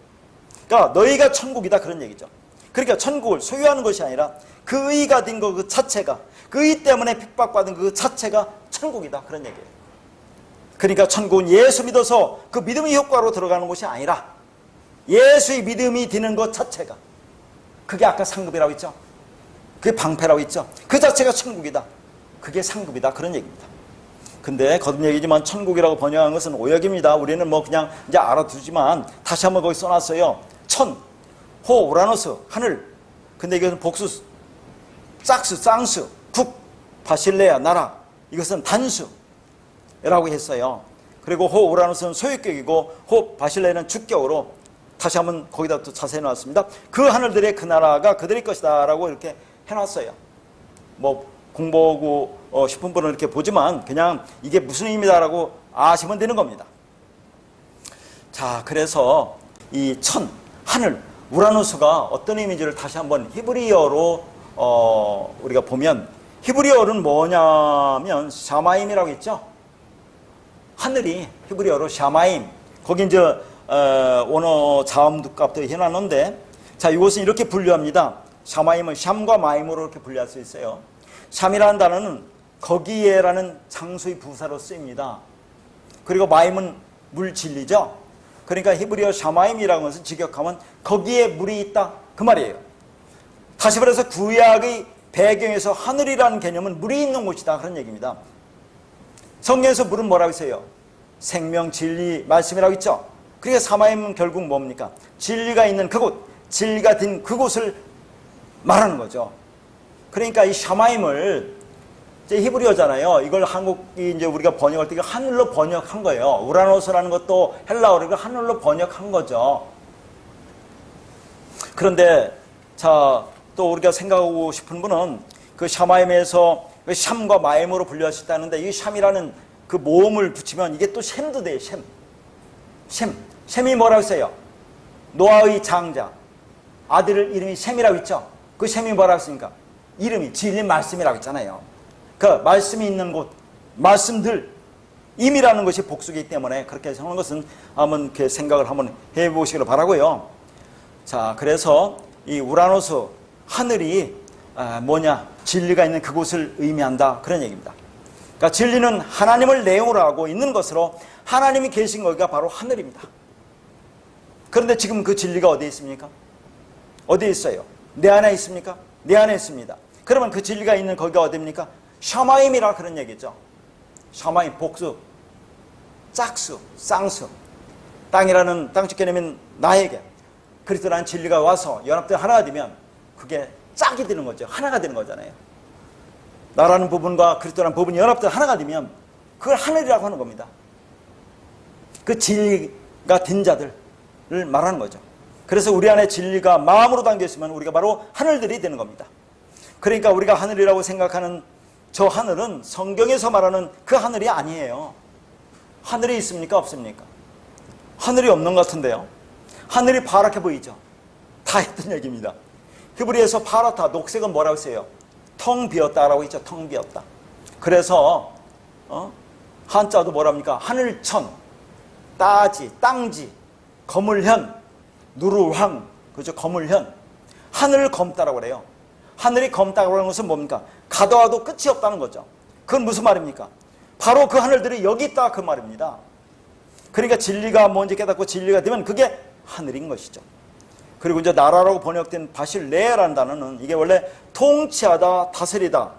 그러니까 너희가 천국이다 그런 얘기죠. 그러니까 천국을 소유하는 것이 아니라 그 의가 된 것 그 자체가 그 의 때문에 핍박받은 그 자체가 천국이다 그런 얘기예요. 그러니까 천국은 예수 믿어서 그 믿음의 효과로 들어가는 것이 아니라 예수의 믿음이 드는 것 자체가 그게 아까 상급이라고 했죠. 그게 방패라고 했죠. 그 자체가 천국이다. 그게 상급이다 그런 얘기입니다. 근데 거듭 얘기지만 천국이라고 번역한 것은 오역입니다. 우리는 뭐 그냥 이제 알아두지만 다시 한번 거기 써놨어요. 천, 호 우라노스 하늘. 근데 이것은 복수 짝수 쌍수 국 바실레아 나라. 이것은 단수라고 했어요. 그리고 호 우라노스는 소유격이고 호 바실레아는 주격으로 다시 한번 거기다 또 자세히 해놨습니다. 그 하늘들의 그 나라가 그들의 것이다 라고 이렇게 해놨어요. 뭐 공부하고 싶은 분은 이렇게 보지만 그냥 이게 무슨 의미다라고 아시면 되는 겁니다. 자, 그래서 이 천, 하늘, 우라노스가 어떤 의미인지를 다시 한번 히브리어로 우리가 보면, 히브리어는 뭐냐면 샤마임이라고 했죠. 하늘이 히브리어로 샤마임. 거기 이제 원어 자음값도 해놨는데, 자, 이것은 이렇게 분류합니다. 샤마임은 샴과 마임으로 이렇게 분류할 수 있어요. 샴이라는 단어는 거기에라는 장소의 부사로 쓰입니다. 그리고 마임은 물 진리죠. 그러니까 히브리어 샤마임이라는 것은 직역하면 거기에 물이 있다 그 말이에요. 다시 말해서 구약의 배경에서 하늘이라는 개념은 물이 있는 곳이다 그런 얘기입니다. 성경에서 물은 뭐라고 했어요? 생명, 진리, 말씀이라고 했죠. 그러니까 샤마임은 결국 뭡니까? 진리가 있는 그곳, 진리가 든 그곳을 말하는 거죠. 그러니까 이 샤마임을 이제 히브리어잖아요. 이걸 한국이 이제 우리가 번역할 때 이거 하늘로 번역한 거예요. 우라노스라는 것도 헬라어로 이걸 하늘로 번역한 거죠. 그런데 자, 또 우리가 생각하고 싶은 분은 그 샤마임에서 샴과 마임으로 분류할 수 있다는데 이 샴이라는 그 모음을 붙이면 이게 또 셈도 돼요. 셈이 뭐라고 했어요? 노아의 장자 아들 이름이 셈이라고 했죠. 그 셈이 뭐라고 했습니까? 이름이 진리 말씀이라고 했잖아요. 그 말씀이 있는 곳, 말씀들, 임이라는 것이 복수이기 때문에 그렇게 하는 것은 한번 이렇게 생각을 한번 해보시기를 바라고요. 자, 그래서 이 우라노스 하늘이 뭐냐? 진리가 있는 그곳을 의미한다 그런 얘기입니다. 그러니까 진리는 하나님을 내용으로 하고 있는 것으로 하나님이 계신 거기가 바로 하늘입니다. 그런데 지금 그 진리가 어디에 있습니까? 어디에 있어요? 내 안에 있습니까? 내 안에 있습니다. 그러면 그 진리가 있는 거기가 어디입니까? 샤마임이라 그런 얘기죠. 샤마임, 복수, 짝수, 쌍수. 땅이라는 땅집 개념인 나에게 그리스도라는 진리가 와서 연합되어 하나가 되면 그게 짝이 되는 거죠. 하나가 되는 거잖아요. 나라는 부분과 그리스도라는 부분이 연합되어 하나가 되면 그걸 하늘이라고 하는 겁니다. 그 진리가 된 자들을 말하는 거죠. 그래서 우리 안에 진리가 마음으로 담겨 있으면 우리가 바로 하늘들이 되는 겁니다. 그러니까 우리가 하늘이라고 생각하는 저 하늘은 성경에서 말하는 그 하늘이 아니에요. 하늘이 있습니까? 없습니까? 하늘이 없는 것 같은데요. 하늘이 파랗게 보이죠. 다 했던 얘기입니다. 히브리에서 파랗다, 녹색은 뭐라고 써요? 텅 비었다라고 했죠. 텅 비었다. 그래서 한자도 뭐랍니까? 하늘천, 따지, 땅지, 거물현, 누르황, 그죠? 거물현. 하늘을 검다라고 그래요. 하늘이 검다라고 하는 것은 뭡니까? 가도 와도 끝이 없다는 거죠. 그건 무슨 말입니까? 바로 그 하늘들이 여기 있다 그 말입니다. 그러니까 진리가 뭔지 깨닫고 진리가 되면 그게 하늘인 것이죠. 그리고 이제 나라라고 번역된 바실레라는 단어는 이게 원래 통치하다, 다스리다,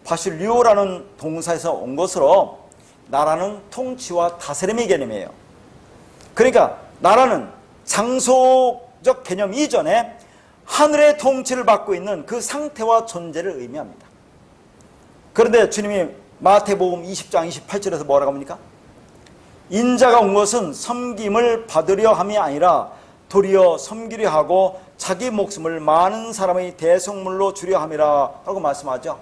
바실리오라는 동사에서 온 것으로 나라는 통치와 다스림의 개념이에요. 그러니까 나라는 장소적 개념 이전에 하늘의 통치를 받고 있는 그 상태와 존재를 의미합니다. 그런데 주님이 마태복음 20장 28절에서 뭐라고 합니까? 인자가 온 것은 섬김을 받으려 함이 아니라 도리어 섬기려 하고 자기 목숨을 많은 사람의 대속물로 주려 함이라 하고 말씀하죠.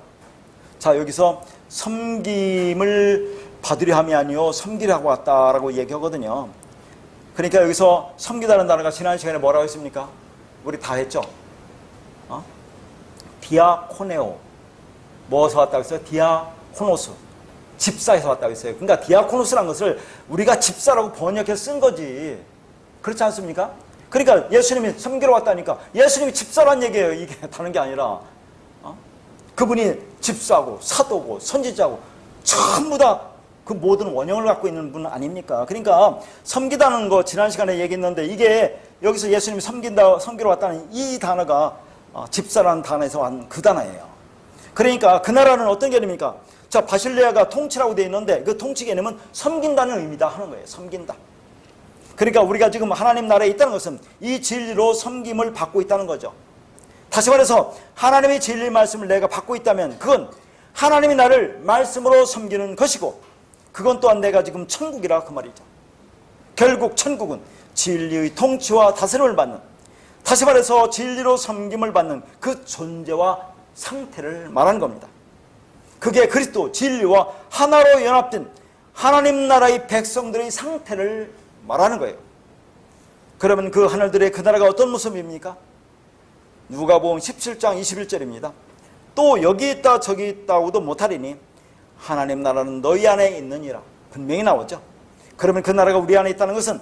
자, 여기서 섬김을 받으려 함이 아니요 섬기려고 왔다라고 얘기하거든요. 그러니까 여기서 섬기다는 단어가 지난 시간에 뭐라고 했습니까? 우리 다 했죠? 디아코네오. 뭐에서 왔다고 했어요? 디아코노스. 집사에서 왔다고 했어요. 그러니까 디아코노스라는 것을 우리가 집사라고 번역해서 쓴 거지. 그렇지 않습니까? 그러니까 예수님이 섬기러 왔다니까 예수님이 집사란 얘기예요. 이게 다른 게 아니라 그분이 집사고 사도고 선지자고 전부 다 그 모든 원형을 갖고 있는 분 아닙니까? 그러니까 섬기다는 거 지난 시간에 얘기했는데 이게 여기서 예수님이 섬기러 왔다는 이 단어가 집사라는 단어에서 온 그 단어예요. 그러니까 그 나라는 어떤 개념입니까? 자, 바실레아가 통치라고 되어 있는데 그 통치 개념은 섬긴다는 의미다 하는 거예요. 섬긴다. 그러니까 우리가 지금 하나님 나라에 있다는 것은 이 진리로 섬김을 받고 있다는 거죠. 다시 말해서 하나님의 진리 말씀을 내가 받고 있다면 그건 하나님이 나를 말씀으로 섬기는 것이고, 그건 또한 내가 지금 천국이라 그 말이죠. 결국 천국은 진리의 통치와 다스림을 받는, 다시 말해서 진리로 섬김을 받는 그 존재와 상태를 말하는 겁니다. 그게 그리스도 진리와 하나로 연합된 하나님 나라의 백성들의 상태를 말하는 거예요. 그러면 그 하늘들의 그 나라가 어떤 모습입니까? 누가복음 17장 21절입니다. 또 여기 있다 저기 있다고도 못하리니 하나님 나라는 너희 안에 있느니라. 분명히 나오죠. 그러면 그 나라가 우리 안에 있다는 것은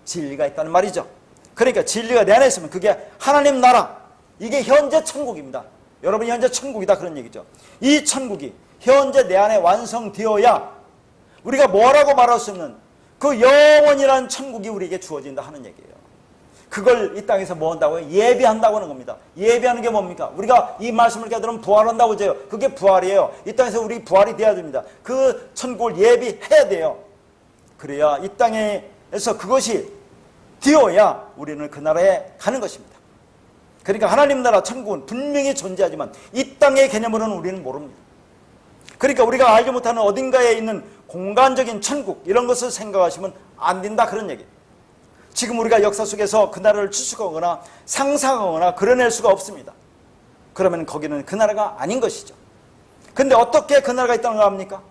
진리가 있다는 말이죠. 그러니까 진리가 내 안에 있으면 그게 하나님 나라, 이게 현재 천국입니다. 여러분이 현재 천국이다 그런 얘기죠. 이 천국이 현재 내 안에 완성되어야 우리가 뭐라고 말할 수 없는 그 영원이라는 천국이 우리에게 주어진다 하는 얘기예요. 그걸 이 땅에서 뭐 한다고요? 예비한다고 하는 겁니다. 예비하는 게 뭡니까? 우리가 이 말씀을 깨달으면 부활한다고 해요. 그게 부활이에요. 이 땅에서 우리 부활이 돼야 됩니다. 그 천국을 예비해야 돼요. 그래야 이 땅에서 그것이 되어야 우리는 그 나라에 가는 것입니다. 그러니까 하나님 나라 천국은 분명히 존재하지만 이 땅의 개념으로는 우리는 모릅니다. 그러니까 우리가 알지 못하는 어딘가에 있는 공간적인 천국, 이런 것을 생각하시면 안 된다 그런 얘기예요. 지금 우리가 역사 속에서 그 나라를 추측하거나 상상하거나 그려낼 수가 없습니다. 그러면 거기는 그 나라가 아닌 것이죠. 근데 어떻게 그 나라가 있다는 걸 압니까?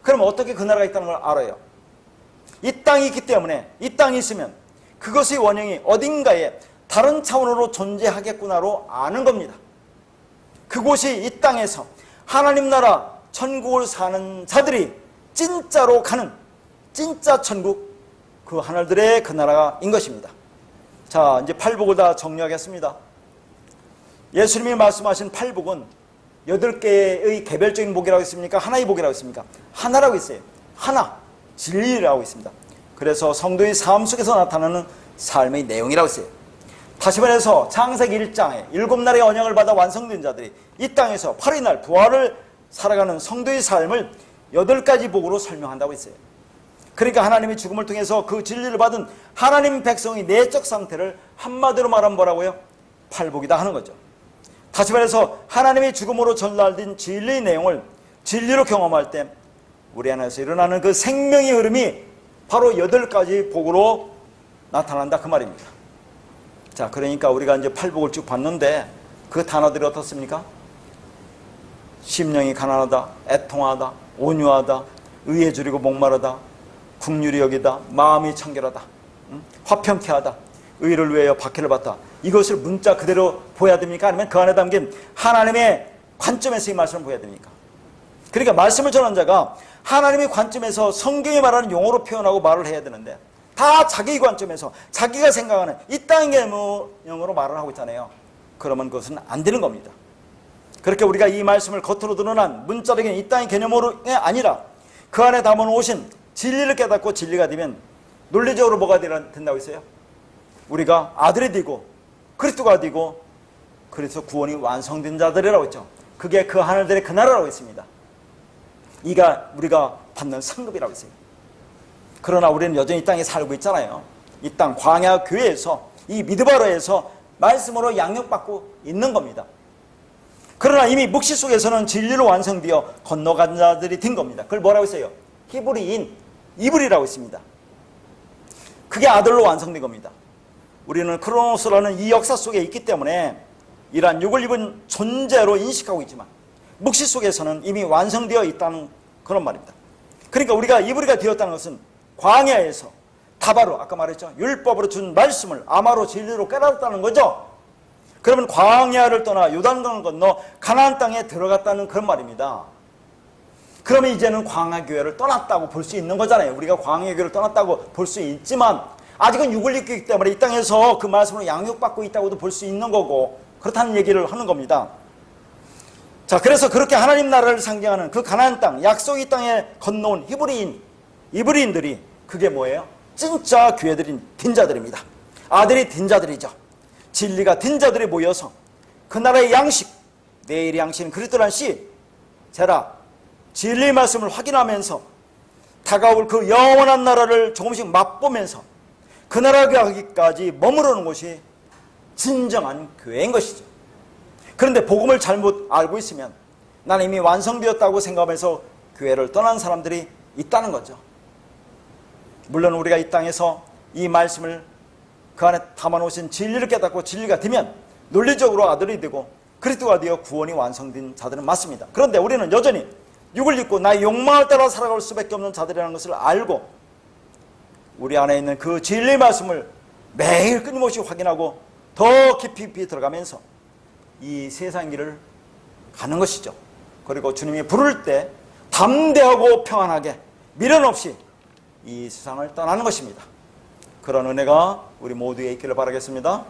그럼 어떻게 그 나라가 있다는 걸 알아요? 이 땅이 있기 때문에, 이 땅이 있으면 그것의 원형이 어딘가에 다른 차원으로 존재하겠구나로 아는 겁니다. 그곳이 이 땅에서 하나님 나라 천국을 사는 자들이 진짜로 가는 진짜 천국, 그 하늘들의 그 나라인 것입니다. 자, 이제 팔복을 다 정리하겠습니다. 예수님이 말씀하신 팔복은 8개의 개별적인 복이라고 했습니까? 하나의 복이라고 했습니까? 하나라고 했어요. 하나, 진리라고 했습니다. 그래서 성도의 삶 속에서 나타나는 삶의 내용이라고 했어요. 다시 말해서 창세기 1장에 7날의 언약을 받아 완성된 자들이 이 땅에서 8일 날 부활을 살아가는 성도의 삶을 8가지 복으로 설명한다고 했어요. 그러니까 하나님이 죽음을 통해서 그 진리를 받은 하나님 백성의 내적 상태를 한마디로 말하면 뭐라고요? 팔복이다 하는 거죠. 다시 말해서 하나님이 죽음으로 전달된 진리의 내용을 진리로 경험할 때 우리 안에서 일어나는 그 생명의 흐름이 바로 8가지 복으로 나타난다 그 말입니다. 자, 그러니까 우리가 이제 팔복을 쭉 봤는데 그 단어들이 어떻습니까? 심령이 가난하다, 애통하다, 온유하다, 의에 줄이고 목마르다, 긍휼히 여기다, 마음이 청결하다, 화평케 하다, 의를 위하여 박해를 받다. 이것을 문자 그대로 보여야 됩니까? 아니면 그 안에 담긴 하나님의 관점에서 이 말씀을 보여야 됩니까? 그러니까 말씀을 전한 자가 하나님의 관점에서 성경이 말하는 용어로 표현하고 말을 해야 되는데 다 자기 관점에서 자기가 생각하는 이 땅의 개념으로 말을 하고 있잖아요. 그러면 그것은 안 되는 겁니다. 그렇게 우리가 이 말씀을 겉으로 드러난 문자적인 이 땅의 개념으로 아니라 그 안에 담아놓으신 진리를 깨닫고 진리가 되면 논리적으로 뭐가 된다고 했어요? 우리가 아들이 되고 그리스도가 되고 그래서 구원이 완성된 자들이라고 했죠. 그게 그 하늘들의 그 나라라고 했습니다. 이가 우리가 받는 상급이라고 했어요. 그러나 우리는 여전히 이 땅에 살고 있잖아요. 이 땅 광야 교회에서 이 미드바라에서 말씀으로 양육받고 있는 겁니다. 그러나 이미 묵시 속에서는 진리로 완성되어 건너간 자들이 된 겁니다. 그걸 뭐라고 했어요? 히브리인, 이브리라고 했습니다. 그게 아들로 완성된 겁니다. 우리는 크로노스라는 이 역사 속에 있기 때문에 이러한 육을 입은 존재로 인식하고 있지만 묵시 속에서는 이미 완성되어 있다는 그런 말입니다. 그러니까 우리가 이브리가 되었다는 것은 광야에서 다바로 아까 말했죠. 율법으로 준 말씀을 아마로 진리로 깨달았다는 거죠. 그러면 광야를 떠나 요단강을 건너 가나안 땅에 들어갔다는 그런 말입니다. 그러면 이제는 광야교회를 떠났다고 볼 수 있는 거잖아요. 우리가 광야교회를 떠났다고 볼 수 있지만 아직은 육을 입기 때문에 이 땅에서 그 말씀으로 양육받고 있다고도 볼 수 있는 거고 그렇다는 얘기를 하는 겁니다. 자, 그래서 그렇게 하나님 나라를 상징하는 그 가나안 땅, 약속의 땅에 건너온 히브리인, 이브리인들이 그게 뭐예요? 진짜 교회들인 딘자들입니다. 아들이 딘자들이죠. 진리가 딘자들이 모여서 그 나라의 양식, 내일의 양식은 그리스도란 씨, 제라, 진리의 말씀을 확인하면서 다가올 그 영원한 나라를 조금씩 맛보면서 그 나라 가기까지 머무르는 곳이 진정한 교회인 것이죠. 그런데 복음을 잘못 알고 있으면 나는 이미 완성되었다고 생각하면서 교회를 떠난 사람들이 있다는 거죠. 물론 우리가 이 땅에서 이 말씀을 그 안에 담아놓으신 진리를 깨닫고 진리가 되면 논리적으로 아들이 되고 그리스도가 되어 구원이 완성된 자들은 맞습니다. 그런데 우리는 여전히 육을 입고 나의 욕망을 따라 살아갈 수밖에 없는 자들이라는 것을 알고 우리 안에 있는 그 진리 말씀을 매일 끊임없이 확인하고 더 깊이 들어가면서 이 세상 길을 가는 것이죠. 그리고 주님이 부를 때 담대하고 평안하게 미련 없이 이 세상을 떠나는 것입니다. 그런 은혜가 우리 모두에 있기를 바라겠습니다.